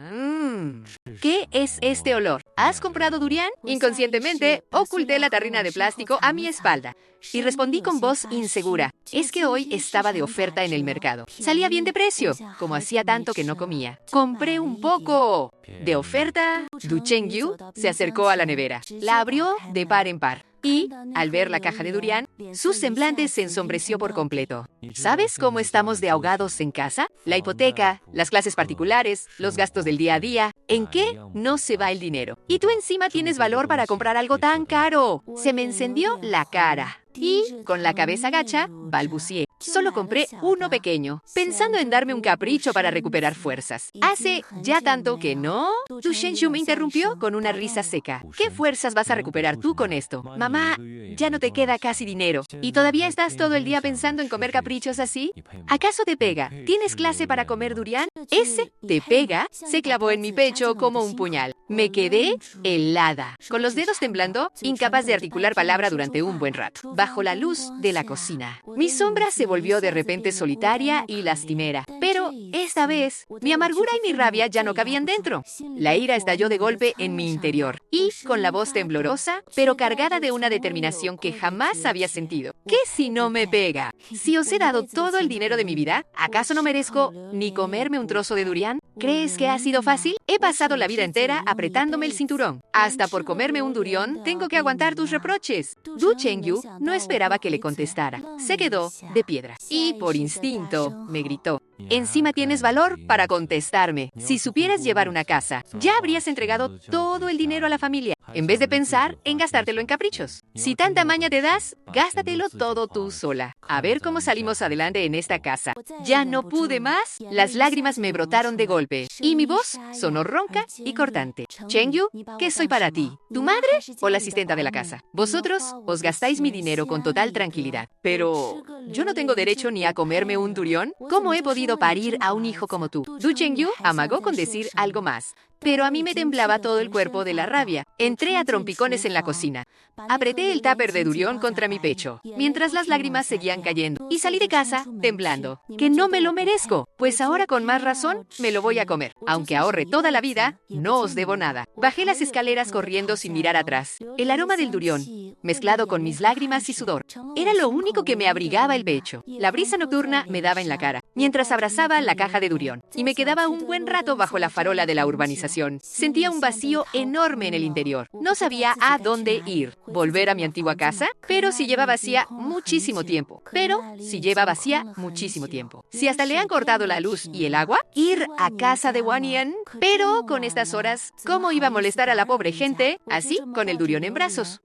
A: ¿Qué es este olor? ¿Has comprado durian? Inconscientemente, oculté la tarrina de plástico a mi espalda y respondí con voz insegura. Es que hoy estaba de oferta en el mercado. Salía bien de precio, como hacía tanto que no comía. Compré un poco. ¿De oferta? Du Chengyu se acercó a la nevera. La abrió de par en par. Y, al ver la caja de durian, su semblante se ensombreció por completo. ¿Sabes cómo estamos de ahogados en casa? La hipoteca, las clases particulares, los gastos del día a día. ¿En qué no se va el dinero? Y tú encima tienes valor para comprar algo tan caro. Se me encendió la cara. Y, con la cabeza gacha, balbucié. Solo compré uno pequeño, pensando en darme un capricho para recuperar fuerzas. Hace ya tanto que no. Du Chenyu me interrumpió con una risa seca. ¿Qué fuerzas vas a recuperar tú con esto? Mamá, ya no te queda casi dinero. ¿Y todavía estás todo el día pensando en comer caprichos así? ¿Acaso te pega? ¿Tienes clase para comer durian? Ese te pega se clavó en mi pecho como un puñal. Me quedé helada, con los dedos temblando, incapaz de articular palabra durante un buen rato. Bajo la luz de la cocina, mi sombra se volvió de repente solitaria y lastimera. Pero, esta vez, mi amargura y mi rabia ya no cabían dentro. La ira estalló de golpe en mi interior, y, con la voz temblorosa, pero cargada de una determinación que jamás había sentido. ¿Qué si no me pega? Si os he dado todo el dinero de mi vida, ¿acaso no merezco ni comerme un trozo de durian? ¿Crees que ha sido fácil? He pasado la vida entera apretándome el cinturón. Hasta por comerme un durión tengo que aguantar tus reproches. Du Chengyu no esperaba que le contestara. Se quedó de piedra. Y, por instinto, me gritó. Encima tienes valor para contestarme. Si supieras llevar una casa, ya habrías entregado todo el dinero a la familia, en vez de pensar en gastártelo en caprichos. Si tanta maña te das, gástatelo todo tú sola. A ver cómo salimos adelante en esta casa. Ya no pude más. Las lágrimas me brotaron de golpe, y mi voz sonó ronca y cortante. Chengyu, ¿qué soy para ti? ¿Tu madre o la asistenta de la casa? Vosotros os gastáis mi dinero con total tranquilidad. Pero, ¿yo no tengo derecho ni a comerme un durión? ¿Cómo he podido parir a un hijo como tú? Du Chengyu amagó con decir algo más, pero a mí me temblaba todo el cuerpo de la rabia. Entré a trompicones en la cocina. Apreté el tupper de durión contra mi pecho, mientras las lágrimas seguían cayendo, y salí de casa temblando. Que no me lo merezco, pues ahora con más razón me lo voy a comer. Aunque ahorre toda la vida, no os debo nada. Bajé las escaleras corriendo sin mirar atrás. El aroma del durión, mezclado con mis lágrimas y sudor, era lo único que me abrigaba el pecho. La brisa nocturna me daba en la cara, mientras abrazaba la caja de durión, y me quedaba un buen rato bajo la farola de la urbanización. Sentía un vacío enorme en el interior. No sabía a dónde ir. ¿Volver a mi antigua casa? Pero si lleva vacía muchísimo tiempo. Si hasta le han cortado la luz y el agua, ir a casa de Wang Yan. Pero con estas horas, ¿cómo iba a molestar a la pobre gente así con el durión en brazos?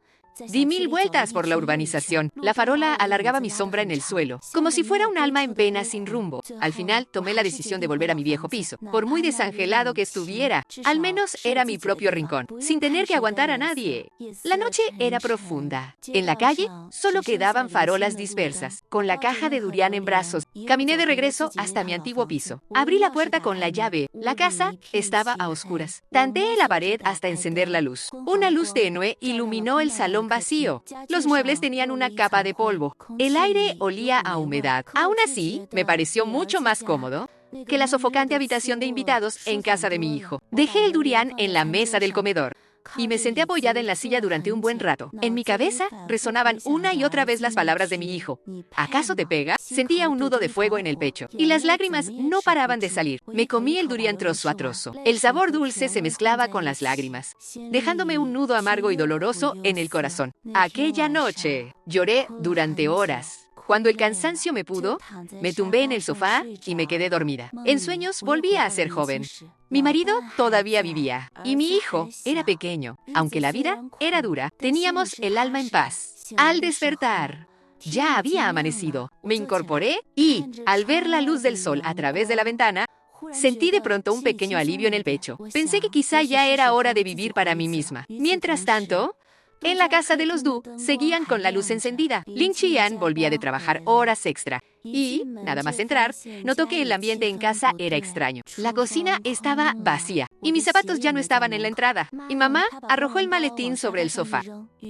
A: Di 1000 vueltas por la urbanización. La farola alargaba mi sombra en el suelo, como si fuera un alma en pena sin rumbo. Al final, tomé la decisión de volver a mi viejo piso. Por muy desangelado que estuviera, al menos era mi propio rincón, sin tener que aguantar a nadie. La noche era profunda. En la calle, solo quedaban farolas dispersas, con la caja de durian en brazos. Caminé de regreso hasta mi antiguo piso. Abrí la puerta con la llave. La casa estaba a oscuras. Tanteé la pared hasta encender la luz. Una luz tenue iluminó el salón vacío. Los muebles tenían una capa de polvo. El aire olía a humedad. Aún así, me pareció mucho más cómodo que la sofocante habitación de invitados en casa de mi hijo. Dejé el durian en la mesa del comedor y me senté apoyada en la silla durante un buen rato. En mi cabeza resonaban una y otra vez las palabras de mi hijo. ¿Acaso te pega? Sentía un nudo de fuego en el pecho, y las lágrimas no paraban de salir. Me comí el durian trozo a trozo. El sabor dulce se mezclaba con las lágrimas, dejándome un nudo amargo y doloroso en el corazón. Aquella noche lloré durante horas. Cuando el cansancio me pudo, me tumbé en el sofá y me quedé dormida. En sueños volví a ser joven. Mi marido todavía vivía y mi hijo era pequeño. Aunque la vida era dura, teníamos el alma en paz. Al despertar, ya había amanecido. Me incorporé y, al ver la luz del sol a través de la ventana, sentí de pronto un pequeño alivio en el pecho. Pensé que quizá ya era hora de vivir para mí misma. Mientras tanto, En la casa de los Du, seguían con la luz encendida. Lin Qian volvía de trabajar horas extra. Y, nada más entrar, notó que el ambiente en casa era extraño. La cocina estaba vacía y mis zapatos ya no estaban en la entrada. Y mamá arrojó el maletín sobre el sofá.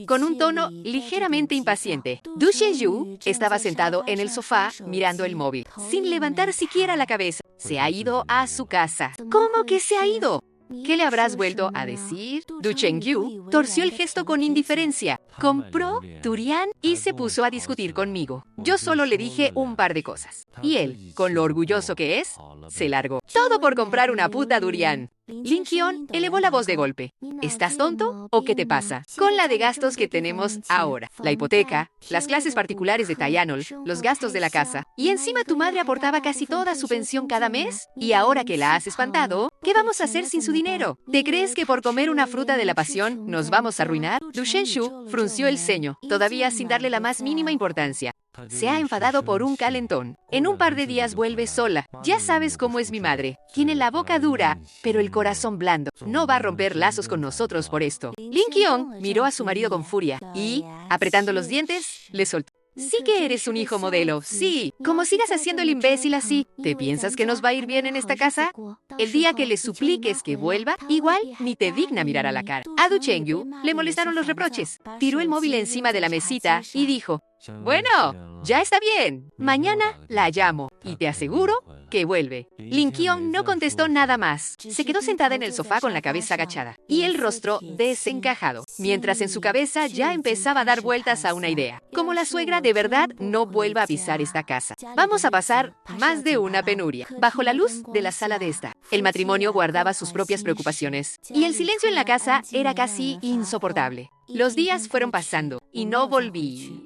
A: Con un tono ligeramente impaciente, Du Shenju estaba sentado en el sofá mirando el móvil, sin levantar siquiera la cabeza. Se ha ido a su casa. ¿Cómo que se ha ido? ¿Qué le habrás vuelto a decir? Du Chengyu torció el gesto con indiferencia, compró durian y se puso a discutir conmigo. Yo solo le dije un par de cosas. Y él, con lo orgulloso que es, se largó. Todo por comprar una puta durian. Lin Qian elevó la voz de golpe. ¿Estás tonto o qué te pasa? Con la de gastos que tenemos ahora, la hipoteca, las clases particulares de Tayanol, los gastos de la casa, y encima tu madre aportaba casi toda su pensión cada mes, y ahora que la has espantado, ¿qué vamos a hacer sin su dinero? ¿Te crees que por comer una fruta de la pasión nos vamos a arruinar? Du Shenshu frunció el ceño, todavía sin darle la más mínima importancia. Se ha enfadado por un calentón. En un par de días vuelve sola. Ya sabes cómo es mi madre. Tiene la boca dura, pero el corazón blando. No va a romper lazos con nosotros por esto. Lin Qian miró a su marido con furia y, apretando los dientes, le soltó. Sí que eres un hijo modelo, sí. Como sigas haciendo el imbécil así, ¿te piensas que nos va a ir bien en esta casa? El día que le supliques que vuelva, igual ni te digna mirar a la cara. A Du Chengyu le molestaron los reproches. Tiró el móvil encima de la mesita y dijo: bueno, ya está bien. Mañana la llamo y te aseguro que vuelve. Lin Qian no contestó nada más. Se quedó sentada en el sofá con la cabeza agachada y el rostro desencajado, mientras en su cabeza ya empezaba a dar vueltas a una idea. Como la suegra de verdad no vuelva a pisar esta casa, vamos a pasar más de una penuria. Bajo la luz de la sala de estar, el matrimonio guardaba sus propias preocupaciones y el silencio en la casa era casi insoportable. Los días fueron pasando y no volví.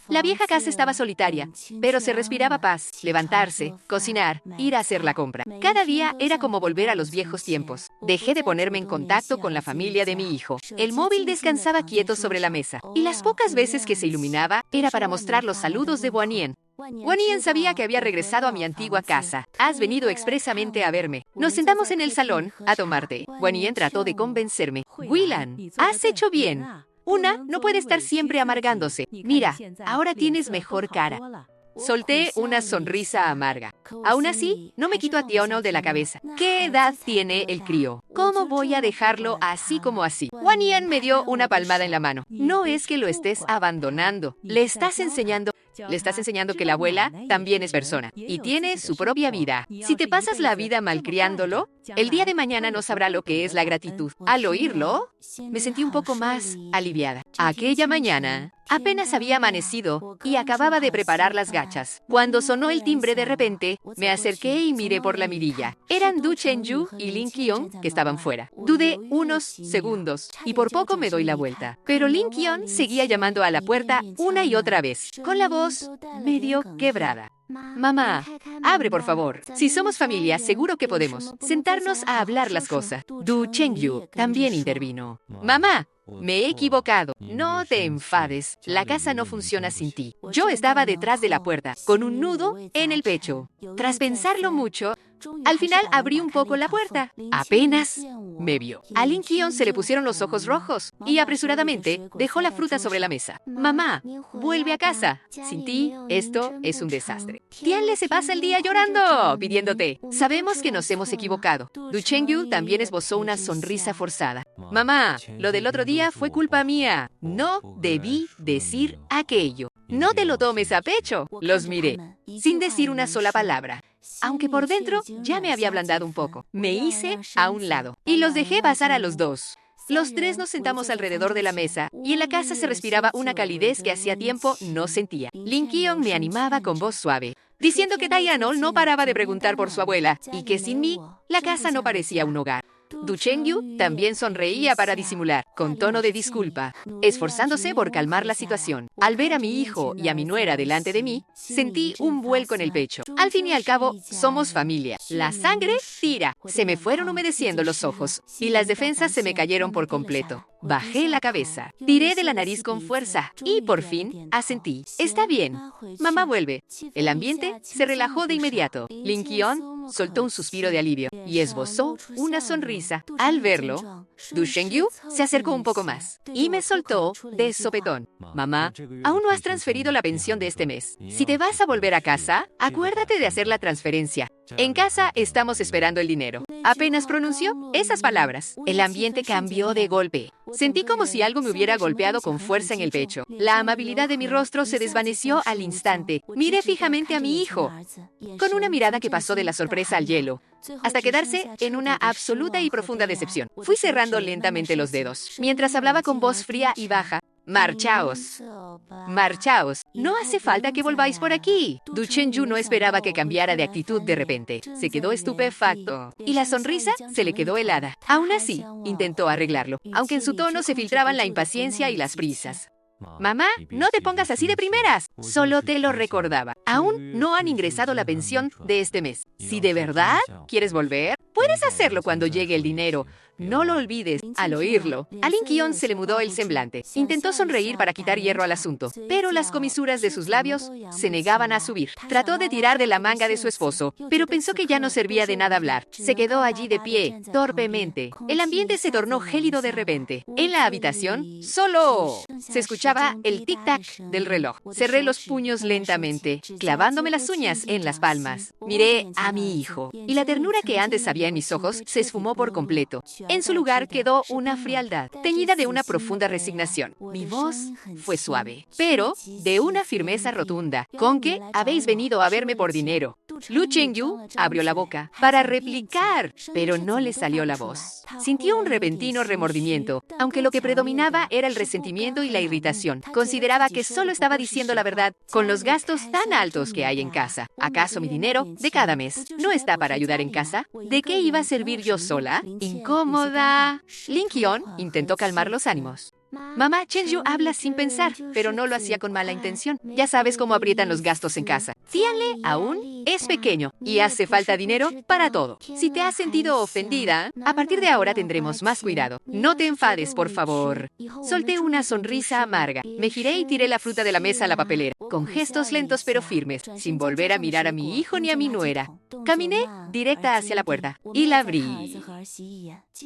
A: La vieja casa estaba solitaria, pero se respiraba paz, levantarse, cocinar, ir a hacer la compra. Cada día era como volver a los viejos tiempos. Dejé de ponerme en contacto con la familia de mi hijo. El móvil descansaba quieto sobre la mesa, y las pocas veces que se iluminaba era para mostrar los saludos de Guanyin. Guanyin sabía que había regresado a mi antigua casa. Has venido expresamente a verme. Nos sentamos en el salón a tomar té. Guanyin trató de convencerme. Willan, has hecho bien. Una no puede estar siempre amargándose. Mira, ahora tienes mejor cara. Solté una sonrisa amarga. Aún así, no me quito a Tionol de la cabeza. ¿Qué edad tiene el crío? ¿Cómo voy a dejarlo así como así? Guanyin me dio una palmada en la mano. No es que lo estés abandonando. Le estás enseñando que la abuela también es persona y tiene su propia vida. Si te pasas la vida malcriándolo, el día de mañana no sabrá lo que es la gratitud. Al oírlo, me sentí un poco más aliviada. Aquella mañana, apenas había amanecido y acababa de preparar las gachas. Cuando sonó el timbre de repente, me acerqué y miré por la mirilla. Eran Du Chengyu y Lin Qian que estaban fuera. Dudé unos segundos y por poco me doy la vuelta. Pero Lin Qian seguía llamando a la puerta una y otra vez, con la voz medio quebrada. Mamá, abre por favor. Si somos familia, seguro que podemos sentarnos a hablar las cosas. Du Chengyu también intervino. Mamá, me he equivocado. No te enfades. La casa no funciona sin ti. Yo estaba detrás de la puerta, con un nudo en el pecho. Tras pensarlo mucho, al final abrí un poco la puerta. Apenas me vio. A Lin Qian se le pusieron los ojos rojos y apresuradamente dejó la fruta sobre la mesa. Mamá, vuelve a casa. Sin ti, esto es un desastre. Tianle se pasa el día llorando, pidiéndote. Sabemos que nos hemos equivocado. Du Chengyu también esbozó una sonrisa forzada. Mamá, lo del otro día fue culpa mía. No debí decir aquello. No te lo tomes a pecho. Los miré, sin decir una sola palabra. Aunque por dentro ya me había ablandado un poco. Me hice a un lado y los dejé pasar a los dos. Los tres nos sentamos alrededor de la mesa y en la casa se respiraba una calidez que hacía tiempo no sentía. Lin Qian me animaba con voz suave, diciendo que Tayanol no paraba de preguntar por su abuela y que sin mí la casa no parecía un hogar. Du Chengyu también sonreía para disimular, con tono de disculpa, esforzándose por calmar la situación. Al ver a mi hijo y a mi nuera delante de mí, sentí un vuelco en el pecho. Al fin y al cabo, somos familia. La sangre tira. Se me fueron humedeciendo los ojos y las defensas se me cayeron por completo. Bajé la cabeza, tiré de la nariz con fuerza y por fin asentí. Está bien. Mamá vuelve. El ambiente se relajó de inmediato. Lin Qian soltó un suspiro de alivio y esbozó una sonrisa. Al verlo, Du Shengyu se acercó un poco más y me soltó de sopetón. Mamá, aún no has transferido la pensión de este mes. Si te vas a volver a casa, acuérdate de hacer la transferencia. En casa estamos esperando el dinero. Apenas pronunció esas palabras, el ambiente cambió de golpe. Sentí como si algo me hubiera golpeado con fuerza en el pecho. La amabilidad de mi rostro se desvaneció al instante. Miré fijamente a mi hijo, con una mirada que pasó de la sorpresa al hielo, hasta quedarse en una absoluta y profunda decepción. Fui cerrando lentamente los dedos, mientras hablaba con voz fría y baja. Marchaos. Marchaos. No hace falta que volváis por aquí. Du Shengyu no esperaba que cambiara de actitud de repente. Se quedó estupefacto. Y la sonrisa se le quedó helada. Aún así, intentó arreglarlo, aunque en su tono se filtraban la impaciencia y las prisas. Mamá, no te pongas así de primeras. Solo te lo recordaba. Aún no han ingresado la pensión de este mes. Si de verdad quieres volver, puedes hacerlo cuando llegue el dinero. No lo olvides. Al oírlo, a Lin Qion se le mudó el semblante. Intentó sonreír para quitar hierro al asunto, pero las comisuras de sus labios se negaban a subir. Trató de tirar de la manga de su esposo, pero pensó que ya no servía de nada hablar. Se quedó allí de pie, torpemente. El ambiente se tornó gélido de repente. En la habitación, solo se escuchaba el tic-tac del reloj. Cerré los puños lentamente, clavándome las uñas en las palmas. Miré a mi hijo, y la ternura que antes había en mis ojos se esfumó por completo. En su lugar quedó una frialdad, teñida de una profunda resignación. Mi voz fue suave, pero de una firmeza rotunda. ¿Con qué habéis venido a verme por dinero? Lu Chengyu abrió la boca para replicar, pero no le salió la voz. Sintió un repentino remordimiento, aunque lo que predominaba era el resentimiento y la irritación. Consideraba que solo estaba diciendo la verdad con los gastos tan altos que hay en casa. ¿Acaso mi dinero de cada mes no está para ayudar en casa? ¿De qué iba a servir yo sola? Incómoda. Lin Qion intentó calmar los ánimos. Mamá, Chengyu habla sin pensar, pero no lo hacía con mala intención. Ya sabes cómo aprietan los gastos en casa. Tianle aún es pequeño y hace falta dinero para todo. Si te has sentido ofendida, a partir de ahora tendremos más cuidado. No te enfades, por favor. Solté una sonrisa amarga. Me giré y tiré la fruta de la mesa a la papelera, con gestos lentos pero firmes, sin volver a mirar a mi hijo ni a mi nuera. Caminé directa hacia la puerta y la abrí.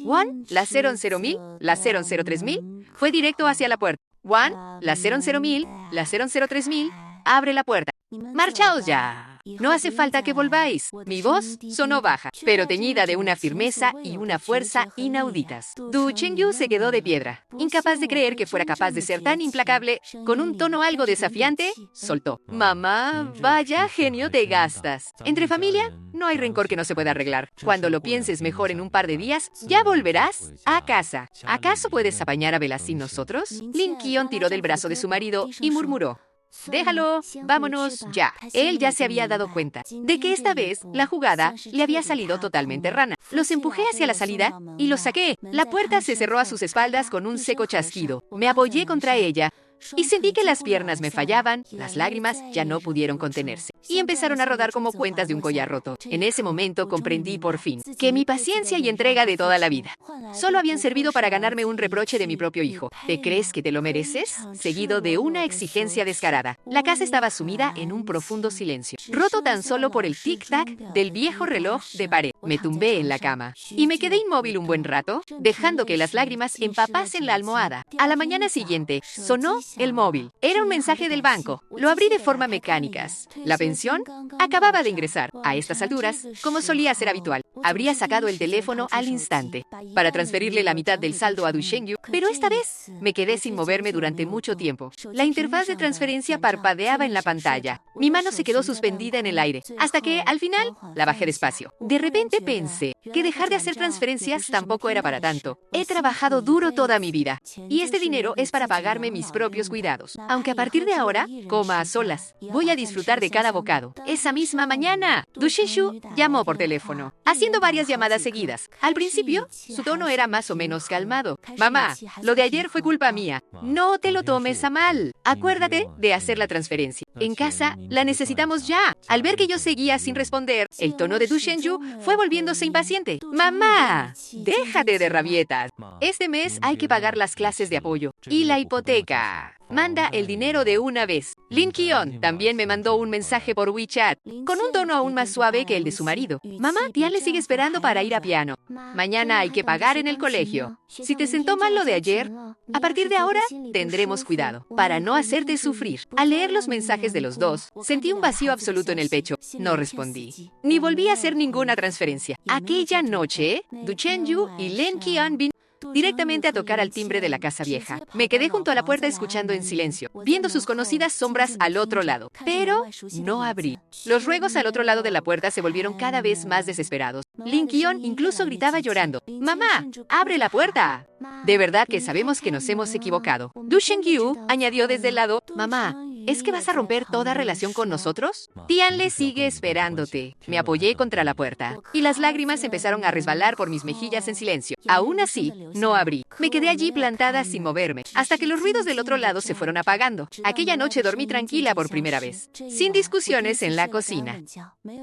A: Juan, la 01000, la 003.000, fue directo hacia la puerta. Juan, la 01000, la 003.000, abre la puerta. ¡Marchaos ya! No hace falta que volváis. Mi voz sonó baja, pero teñida de una firmeza y una fuerza inauditas. Du Chengyu se quedó de piedra, incapaz de creer que fuera capaz de ser tan implacable. Con un tono algo desafiante, soltó. Mamá, vaya genio te gastas. Entre familia, no hay rencor que no se pueda arreglar. Cuando lo pienses mejor en un par de días, ya volverás a casa. ¿Acaso puedes apañar a velas sin nosotros? Lin Qion tiró del brazo de su marido y murmuró. Déjalo, vámonos ya. Él ya se había dado cuenta de que esta vez la jugada le había salido totalmente rana. Los empujé hacia la salida y los saqué. La puerta se cerró a sus espaldas con un seco chasquido. Me apoyé contra ella y sentí que las piernas me fallaban, las lágrimas ya no pudieron contenerse y empezaron a rodar como cuentas de un collar roto. En ese momento comprendí por fin que mi paciencia y entrega de toda la vida solo habían servido para ganarme un reproche de mi propio hijo. ¿Te crees que te lo mereces? Seguido de una exigencia descarada. La casa estaba sumida en un profundo silencio, roto tan solo por el tic-tac del viejo reloj de pared. Me tumbé en la cama y me quedé inmóvil un buen rato, dejando que las lágrimas empapasen la almohada. A la mañana siguiente, sonó el móvil. Era un mensaje del banco. Lo abrí de forma mecánica. La pensión acababa de ingresar. A estas alturas, como solía ser habitual, habría sacado el teléfono al instante para transferirle la mitad del saldo a Du Shengyu, pero esta vez me quedé sin moverme durante mucho tiempo. La interfaz de transferencia parpadeaba en la pantalla. Mi mano se quedó suspendida en el aire, hasta que, al final, la bajé despacio. De repente pensé que dejar de hacer transferencias tampoco era para tanto. He trabajado duro toda mi vida, y este dinero es para pagarme mis propios cuidados. Aunque a partir de ahora, coma a solas. Voy a disfrutar de cada bocado. Esa misma mañana, Du Shengyu llamó por teléfono, haciendo varias llamadas seguidas. Al principio, su tono era más o menos calmado. Mamá, lo de ayer fue culpa mía. No te lo tomes a mal. Acuérdate de hacer la transferencia. En casa, la necesitamos ya. Al ver que yo seguía sin responder, el tono de Du Shengyu fue volviéndose impaciente. Mamá, déjate de rabietas. Este mes hay que pagar las clases de apoyo y la hipoteca. Manda el dinero de una vez. Lin Ki-on también me mandó un mensaje por WeChat, con un tono aún más suave que el de su marido. Mamá, Tian le sigue esperando para ir a piano. Mañana hay que pagar en el colegio. Si te sentó mal lo de ayer, a partir de ahora tendremos cuidado para no hacerte sufrir. Al leer los mensajes de los dos, sentí un vacío absoluto en el pecho. No respondí, ni volví a hacer ninguna transferencia. Aquella noche, Du Chen-yu y Lin Ki-on vinieron directamente a tocar al timbre de la casa vieja. Me quedé junto a la puerta escuchando en silencio, viendo sus conocidas sombras al otro lado, pero no abrí. Los ruegos al otro lado de la puerta se volvieron cada vez más desesperados. Lin Ki-on incluso gritaba llorando, «¡Mamá, abre la puerta!». De verdad que sabemos que nos hemos equivocado. Du Shengyu añadió desde el lado, «Mamá, ¿es que vas a romper toda relación con nosotros? Tian le sigue esperándote». Me apoyé contra la puerta y las lágrimas empezaron a resbalar por mis mejillas en silencio. Aún así, no abrí. Me quedé allí plantada sin moverme, hasta que los ruidos del otro lado se fueron apagando. Aquella noche dormí tranquila por primera vez, sin discusiones en la cocina,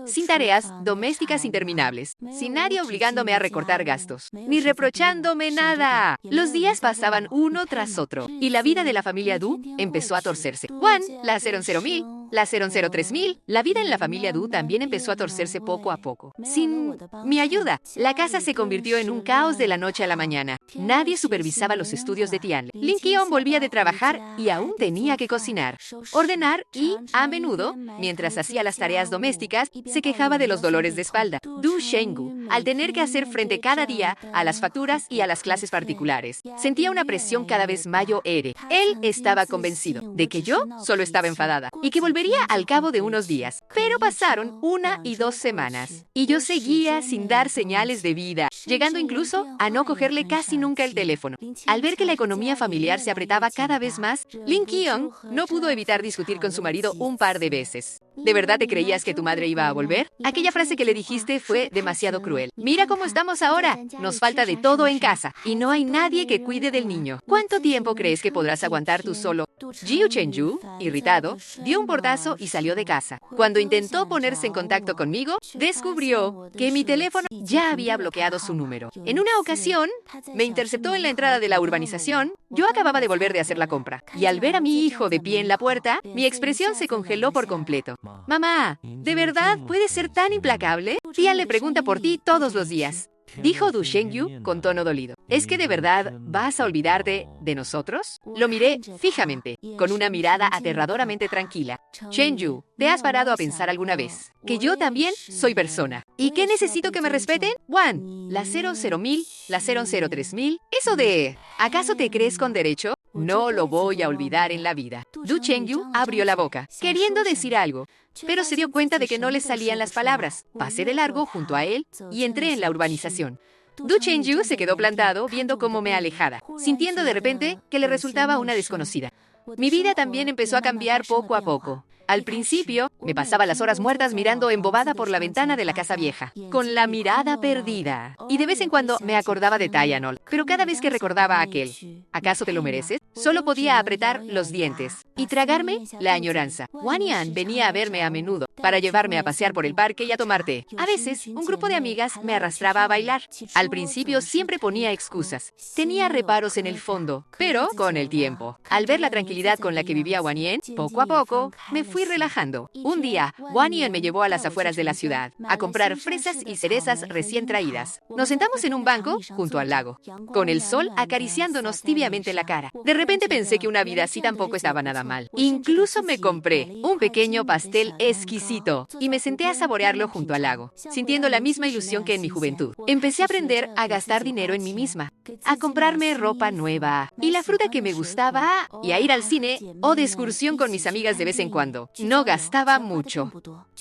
A: sin tareas domésticas interminables, sin nadie obligándome a recortar gastos, ni reprochándome nada. Los días pasaban uno tras otro, y la vida de la familia Du empezó a torcerse. Juan, la 00000, la 003.000, la vida en la familia Du también empezó a torcerse poco a poco. Sin mi ayuda, la casa se convirtió en un caos de la noche a la mañana. Nadie supervisaba los estudios de Tian. Lin Ki-on volvía de trabajar y aún tenía que cocinar, ordenar y, a menudo, mientras hacía las tareas domésticas, se quejaba de los dolores de espalda. Du Shengyu, al tener que hacer frente cada día a las facturas y a las clases particulares, sentía una presión cada vez mayor. Él estaba convencido de que yo solo estaba enfadada y que volvería al cabo de unos días. Pero pasaron 1 y 2 semanas y yo seguía sin dar señales de vida, llegando incluso a no cogerle casi nunca el teléfono. Al ver que la economía familiar se apretaba cada vez más, Lin Ki-on no pudo evitar discutir con su marido un par de veces. ¿De verdad te creías que tu madre iba a volver? Aquella frase que le dijiste fue demasiado cruel. Mira cómo estamos ahora. Nos falta de todo en casa y no hay nadie que cuide del niño. ¿Cuánto tiempo crees que podrás aguantar tú solo? Jiu Chen-yu, irritado, dio un portazo y salió de casa. Cuando intentó ponerse en contacto conmigo, descubrió que mi teléfono ya había bloqueado su número. En una ocasión, me interceptó en la entrada de la urbanización. Yo acababa de volver de hacer la compra, y al ver a mi hijo de pie en la puerta, mi expresión se congeló por completo. «Mamá, ¿de verdad puedes ser tan implacable? Tía le pregunta por ti todos los días», dijo Du Shengyu con tono dolido. ¿Es que de verdad vas a olvidarte de nosotros? Lo miré fijamente, con una mirada aterradoramente tranquila. Shengyu, ¿te has parado a pensar alguna vez que yo también soy persona? ¿Y qué necesito que me respeten? Juan, la 00000, la 003.000, eso de ¿acaso te crees con derecho? No lo voy a olvidar en la vida. Du Shengyu abrió la boca, queriendo decir algo, pero se dio cuenta de que no le salían las palabras. Pasé de largo junto a él y entré en la urbanización. Du Chen-yu se quedó plantado viendo cómo me alejaba, sintiendo de repente que le resultaba una desconocida. Mi vida también empezó a cambiar poco a poco. Al principio, me pasaba las horas muertas mirando embobada por la ventana de la casa vieja, con la mirada perdida. Y de vez en cuando me acordaba de Taeyanol, pero cada vez que recordaba aquel «¿acaso te lo mereces?», solo podía apretar los dientes y tragarme la añoranza. Wanian venía a verme a menudo para llevarme a pasear por el parque y a tomar té. A veces, un grupo de amigas me arrastraba a bailar. Al principio siempre ponía excusas. Tenía reparos en el fondo, pero con el tiempo, al ver la tranquilidad con la que vivía Wanian, poco a poco me fui relajando. Un día, Wanian me llevó a las afueras de la ciudad a comprar fresas y cerezas recién traídas. Nos sentamos en un banco junto al lago, con el sol acariciándonos tibiamente la cara. De repente pensé que una vida así tampoco estaba nada mal. Incluso me compré un pequeño pastel exquisito y me senté a saborearlo junto al lago, sintiendo la misma ilusión que en mi juventud. Empecé a aprender a gastar dinero en mí misma, a comprarme ropa nueva y la fruta que me gustaba y a ir al cine o de excursión con mis amigas de vez en cuando. No gastaba mucho,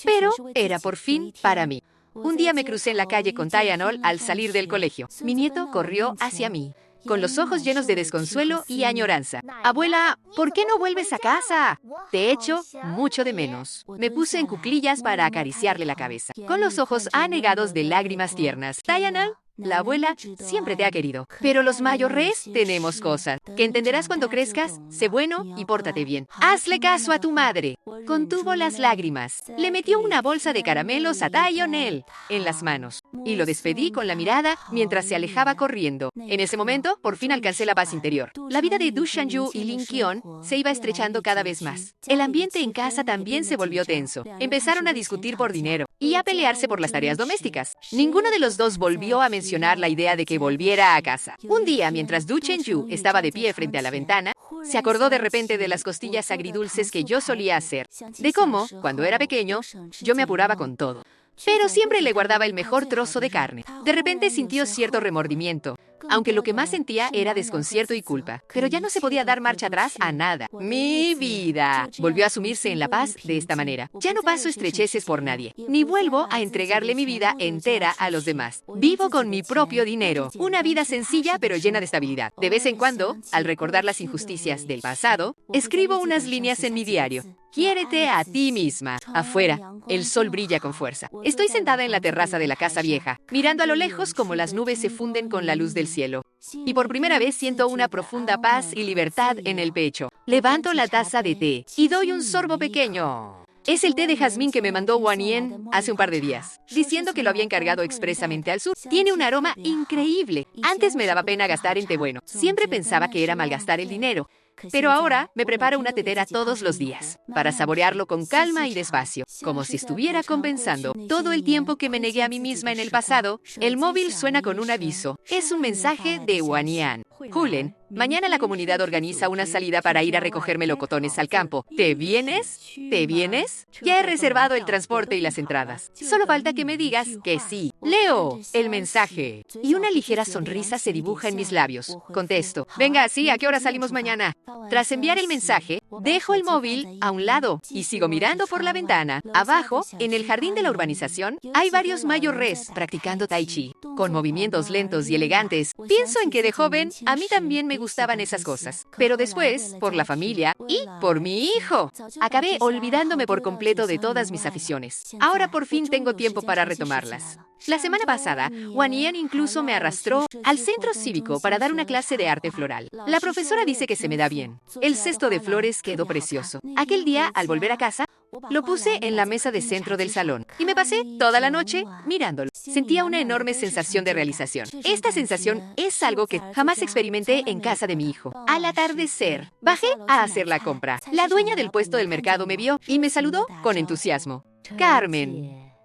A: pero era por fin para mí. Un día me crucé en la calle con Taeyanol al salir del colegio. Mi nieto corrió hacia mí, con los ojos llenos de desconsuelo y añoranza. «Abuela, ¿por qué no vuelves a casa? Te echo mucho de menos». Me puse en cuclillas para acariciarle la cabeza, con los ojos anegados de lágrimas tiernas. «Taeyanol, La abuela siempre te ha querido. Pero los mayores tenemos cosas que entenderás cuando crezcas. Sé bueno y pórtate bien. Hazle caso a tu madre. Contuvo las lágrimas. Le metió una bolsa de caramelos a Lionel en las manos y lo despedí con la mirada mientras se alejaba corriendo. En ese momento, por fin alcancé la paz interior. La vida de Du Shanju y Lin Qion se iba estrechando cada vez más. El ambiente en casa también se volvió tenso. Empezaron a discutir por dinero y a pelearse por las tareas domésticas. Ninguno de los dos volvió a mencionar la idea de que volviera a casa. Un día, mientras Du Shanju estaba de pie frente a la ventana, se acordó de repente de las costillas agridulces que yo solía hacer, de cómo, cuando era pequeño, yo me apuraba con todo, pero siempre le guardaba el mejor trozo de carne. De repente sintió cierto remordimiento, aunque lo que más sentía era desconcierto y culpa. Pero ya no se podía dar marcha atrás a nada. Mi vida volvió a sumirse en la paz de esta manera. Ya no paso estrecheces por nadie, ni vuelvo a entregarle mi vida entera a los demás. Vivo con mi propio dinero. Una vida sencilla pero llena de estabilidad. De vez en cuando, al recordar las injusticias del pasado, escribo unas líneas en mi diario. Quiérete a ti misma. Afuera, el sol brilla con fuerza. Estoy sentada en la terraza de la casa vieja, mirando a lo lejos como las nubes se funden con la luz del cielo. Y por primera vez siento una profunda paz y libertad en el pecho. Levanto la taza de té y doy un sorbo pequeño. Es el té de jazmín que me mandó Wan Yen hace un par de días, diciendo que lo había encargado expresamente al sur. Tiene un aroma increíble. Antes me daba pena gastar en té bueno. Siempre pensaba que era malgastar el dinero. Pero ahora me preparo una tetera todos los días, para saborearlo con calma y despacio, como si estuviera compensando todo el tiempo que me negué a mí misma en el pasado. El móvil suena con un aviso. Es un mensaje de Wan Yan. Julen, mañana la comunidad organiza una salida para ir a recoger melocotones al campo. ¿Te vienes? ¿Te vienes? Ya he reservado el transporte y las entradas. Solo falta que me digas que sí. Leo el mensaje y una ligera sonrisa se dibuja en mis labios. Contesto. Venga, sí, ¿a qué hora salimos mañana? Tras enviar el mensaje, dejo el móvil a un lado y sigo mirando por la ventana. Abajo, en el jardín de la urbanización, hay varios mayores practicando tai chi, con movimientos lentos y elegantes. Pienso en que de joven a mí también me gustaban esas cosas, pero después, por la familia y por mi hijo, acabé olvidándome por completo de todas mis aficiones. Ahora por fin tengo tiempo para retomarlas. La semana pasada, Wan Yan incluso me arrastró al centro cívico para dar una clase de arte floral. La profesora dice que se me da bien. El cesto de flores quedó precioso. Aquel día, al volver a casa, lo puse en la mesa de centro del salón y me pasé toda la noche mirándolo. Sentía una enorme sensación de realización. Esta sensación es algo que jamás experimenté en casa de mi hijo. Al atardecer, bajé a hacer la compra. La dueña del puesto del mercado me vio y me saludó con entusiasmo.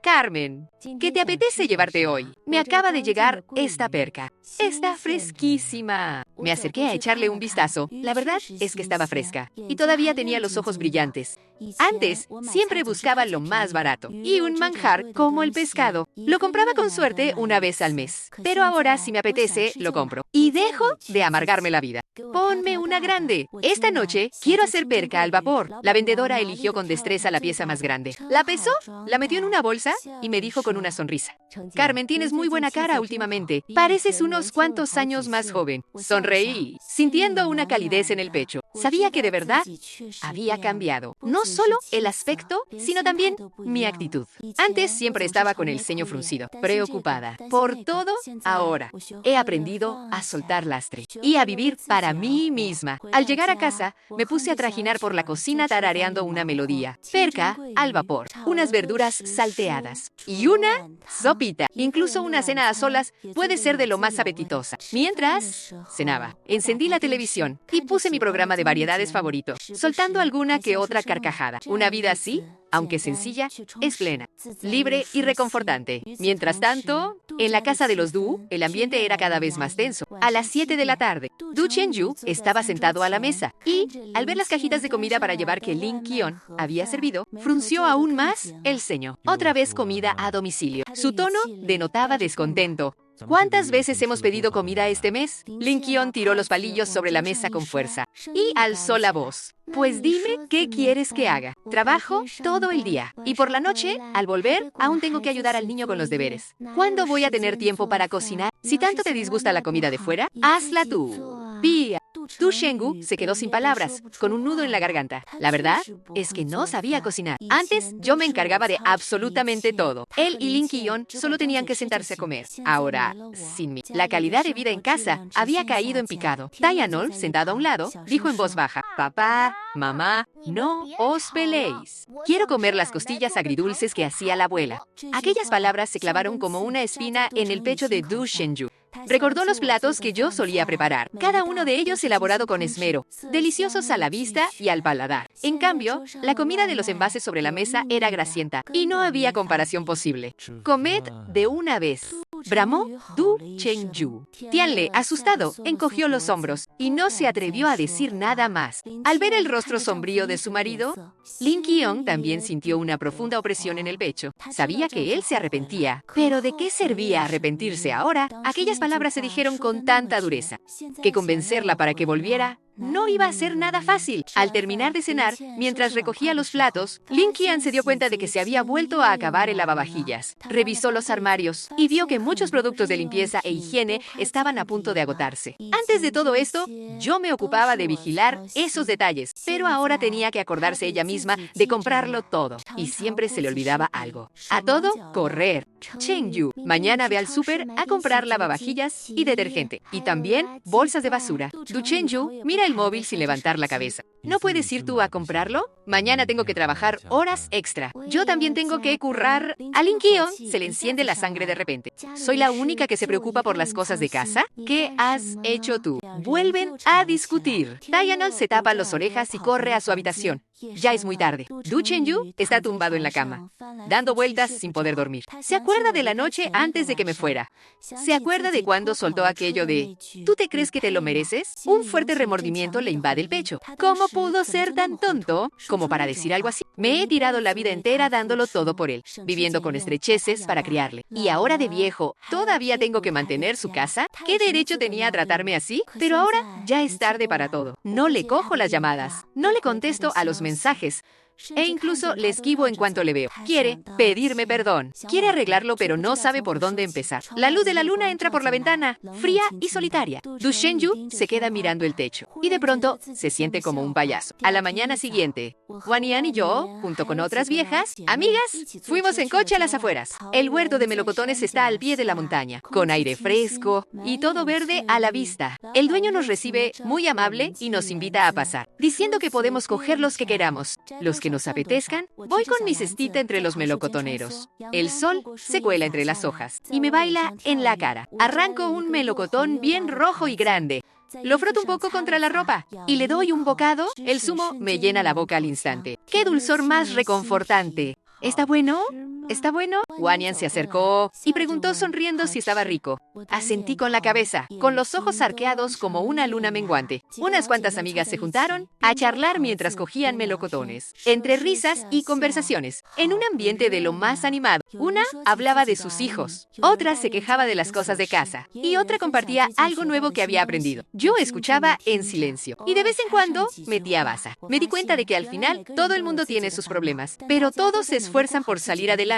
A: Carmen, ¿qué te apetece llevarte hoy? Me acaba de llegar esta perca. Está fresquísima. Me acerqué a echarle un vistazo. La verdad es que estaba fresca y todavía tenía los ojos brillantes. Antes, siempre buscaba lo más barato y un manjar como el pescado. Lo compraba con suerte una vez al mes. Pero ahora, si me apetece, lo compro. Y dejo de amargarme la vida. Ponme una grande. Esta noche quiero hacer perca al vapor. La vendedora eligió con destreza la pieza más grande. La pesó, la metió en una bolsa y me dijo con una sonrisa. Carmen, tienes muy buena cara últimamente. Pareces unos cuantos años más joven. Sonreí, sintiendo una calidez en el pecho. Sabía que de verdad había cambiado. No solo el aspecto, sino también mi actitud. Antes siempre estaba con el ceño fruncido, preocupada por todo. Ahora he aprendido a soltar lastre y a vivir para mí misma. Al llegar a casa, me puse a trajinar por la cocina tarareando una melodía. Perca al vapor, unas verduras salteadas y una sopita. Incluso una cena a solas puede ser de lo más apetitosa. Mientras cenaba, encendí la televisión y puse mi programa de variedades favorito, soltando alguna que otra carcajada. Una vida así, aunque sencilla, es plena, libre y reconfortante. Mientras tanto, en la casa de los Du, el ambiente era cada vez más tenso. A las 7 de la tarde, Du Chenju estaba sentado a la mesa y, al ver las cajitas de comida para llevar que Lin Qion había servido, frunció aún más el ceño. Otra vez comida a domicilio. Su tono denotaba descontento. ¿Cuántas veces hemos pedido comida este mes? Lin Qion tiró los palillos sobre la mesa con fuerza y alzó la voz. Pues dime qué quieres que haga. Trabajo todo el día y por la noche, al volver, aún tengo que ayudar al niño con los deberes. ¿Cuándo voy a tener tiempo para cocinar? Si tanto te disgusta la comida de fuera, hazla tú. Pía. Du Shenggu se quedó sin palabras, con un nudo en la garganta. La verdad es que no sabía cocinar. Antes, yo me encargaba de absolutamente todo. Él y Lin Qion solo tenían que sentarse a comer. Ahora, sin mí. La calidad de vida en casa había caído en picado. Dianol, sentado a un lado, dijo en voz baja: «Papá, mamá, no os peleéis. Quiero comer las costillas agridulces que hacía la abuela». Aquellas palabras se clavaron como una espina en el pecho de Du Shengyu. Recordó los platos que yo solía preparar, cada uno de ellos elaborado con esmero, deliciosos a la vista y al paladar. En cambio, la comida de los envases sobre la mesa era grasienta y no había comparación posible. «Comed de una vez», bramó Du Shengyu. Tianle, asustado, encogió los hombros y no se atrevió a decir nada más. Al ver el rostro sombrío de su marido, Lin Qion también sintió una profunda opresión en el pecho. Sabía que él se arrepentía, pero ¿de qué servía arrepentirse ahora? Aquellas palabras se dijeron con tanta dureza que convencerla para que volviera no iba a ser nada fácil. Al terminar de cenar, mientras recogía los platos, Lin Qian se dio cuenta de que se había vuelto a acabar el lavavajillas. Revisó los armarios y vio que muchos productos de limpieza e higiene estaban a punto de agotarse. Antes de todo esto, yo me ocupaba de vigilar esos detalles, pero ahora tenía que acordarse ella misma de comprarlo todo, y siempre se le olvidaba algo. A todo, correr. Chengyu, mañana ve al súper a comprar lavavajillas y detergente, y también bolsas de basura. Du Chengyu mira el móvil sin levantar la cabeza. ¿No puedes ir tú a comprarlo? Mañana tengo que trabajar horas extra. Yo también tengo que currar. A Lin Qion se le enciende la sangre de repente. ¿Soy la única que se preocupa por las cosas de casa? ¿Qué has hecho tú? Vuelven a discutir. Dianol se tapa las orejas y corre a su habitación. Ya es muy tarde. Du Chengyu está tumbado en la cama, dando vueltas sin poder dormir. Se acuerda de la noche antes de que me fuera. Se acuerda de cuando soltó aquello de «¿Tú te crees que te lo mereces?» Un fuerte remordimiento le invade el pecho. ¿Cómo pudo ser tan tonto como para decir algo así? Me he tirado la vida entera dándolo todo por él, viviendo con estrecheces para criarle. Y ahora de viejo, ¿todavía tengo que mantener su casa? ¿Qué derecho tenía a tratarme así? Pero ahora ya es tarde para todo. No le cojo las llamadas, no le contesto a los mensajes, e incluso le esquivo en cuanto le veo. Quiere pedirme perdón. Quiere arreglarlo, pero no sabe por dónde empezar. La luz de la luna entra por la ventana, fría y solitaria. Du Shengyu se queda mirando el techo y de pronto se siente como un payaso. A la mañana siguiente, Wanian y yo, junto con otras viejas amigas, fuimos en coche a las afueras. El huerto de melocotones está al pie de la montaña, con aire fresco y todo verde a la vista. El dueño nos recibe muy amable y nos invita a pasar, diciendo que podemos coger los que queramos, los que nos apetezcan. Voy con mi cestita entre los melocotoneros. El sol se cuela entre las hojas y me baila en la cara. Arranco un melocotón bien rojo y grande. Lo froto un poco contra la ropa y le doy un bocado. El zumo me llena la boca al instante. ¡Qué dulzor más reconfortante! ¿Está bueno? ¿Está bueno? Wanian se acercó y preguntó sonriendo si estaba rico. Asentí con la cabeza, con los ojos arqueados como una luna menguante. Unas cuantas amigas se juntaron a charlar mientras cogían melocotones, entre risas y conversaciones, en un ambiente de lo más animado. Una hablaba de sus hijos, otra se quejaba de las cosas de casa y otra compartía algo nuevo que había aprendido. Yo escuchaba en silencio y de vez en cuando metía baza. Me di cuenta de que al final todo el mundo tiene sus problemas, pero todos se esfuerzan por salir adelante.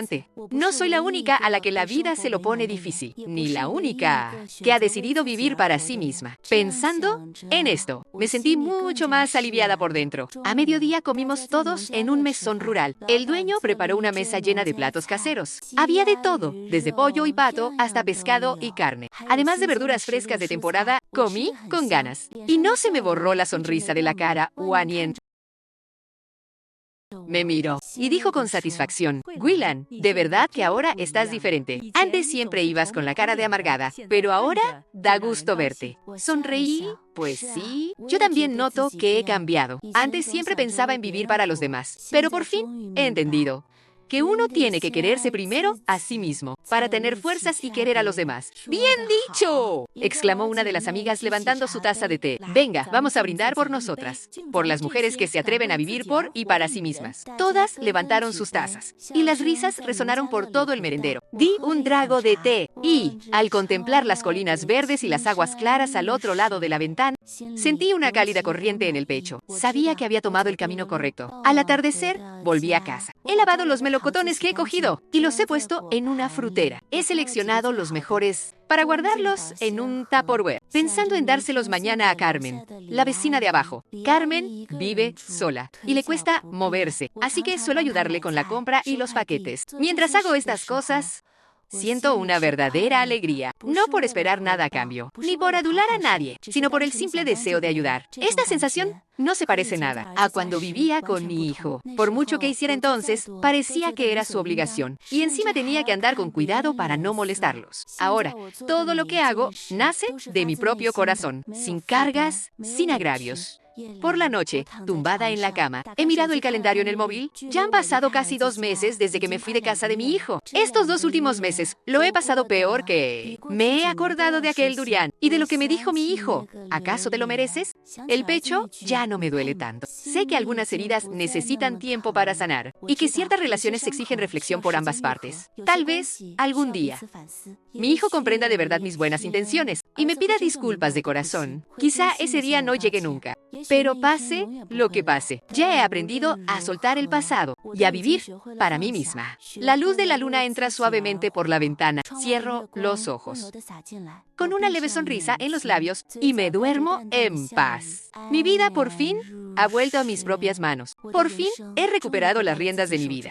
A: No soy la única a la que la vida se lo pone difícil, ni la única que ha decidido vivir para sí misma. Pensando en esto, me sentí mucho más aliviada por dentro. A mediodía comimos todos en un mesón rural. El dueño preparó una mesa llena de platos caseros. Había de todo, desde pollo y pato hasta pescado y carne. Además de verduras frescas de temporada, comí con ganas. Y no se me borró la sonrisa de la cara. Wanian me miró y dijo con satisfacción: «Guilan, de verdad que ahora estás diferente. Antes siempre ibas con la cara de amargada, pero ahora da gusto verte». Sonreí. Pues sí, yo también noto que he cambiado. Antes siempre pensaba en vivir para los demás, pero por fin he entendido que uno tiene que quererse primero a sí mismo, para tener fuerzas y querer a los demás. ¡Bien dicho!, exclamó una de las amigas levantando su taza de té. Venga, vamos a brindar por nosotras, por las mujeres que se atreven a vivir por y para sí mismas. Todas levantaron sus tazas, y las risas resonaron por todo el merendero. Di un trago de té, y, al contemplar las colinas verdes y las aguas claras al otro lado de la ventana, sentí una cálida corriente en el pecho. Sabía que había tomado el camino correcto. Al atardecer, volví a casa. He lavado los melocotones que he cogido y los he puesto en una frutera. He seleccionado los mejores para guardarlos en un Tupperware, pensando en dárselos mañana a Carmen, la vecina de abajo. Carmen vive sola y le cuesta moverse, así que suelo ayudarle con la compra y los paquetes. Mientras hago estas cosas, siento una verdadera alegría, no por esperar nada a cambio, ni por adular a nadie, sino por el simple deseo de ayudar. Esta sensación no se parece nada a cuando vivía con mi hijo. Por mucho que hiciera entonces, parecía que era su obligación, y encima tenía que andar con cuidado para no molestarlos. Ahora, todo lo que hago nace de mi propio corazón, sin cargas, sin agravios. Por la noche, tumbada en la cama, he mirado el calendario en el móvil. Ya han pasado casi 2 meses desde que me fui de casa de mi hijo. Estos 2 últimos meses lo he pasado peor que... Me he acordado de aquel durian y de lo que me dijo mi hijo. ¿Acaso te lo mereces? El pecho ya no me duele tanto. Sé que algunas heridas necesitan tiempo para sanar y que ciertas relaciones exigen reflexión por ambas partes. Tal vez algún día mi hijo comprenda de verdad mis buenas intenciones y me pida disculpas de corazón. Quizá ese día no llegue nunca. Pero pase lo que pase, ya he aprendido a soltar el pasado y a vivir para mí misma. La luz de la luna entra suavemente por la ventana. Cierro los ojos con una leve sonrisa en los labios y me duermo en paz. Mi vida por fin ha vuelto a mis propias manos. Por fin he recuperado las riendas de mi vida.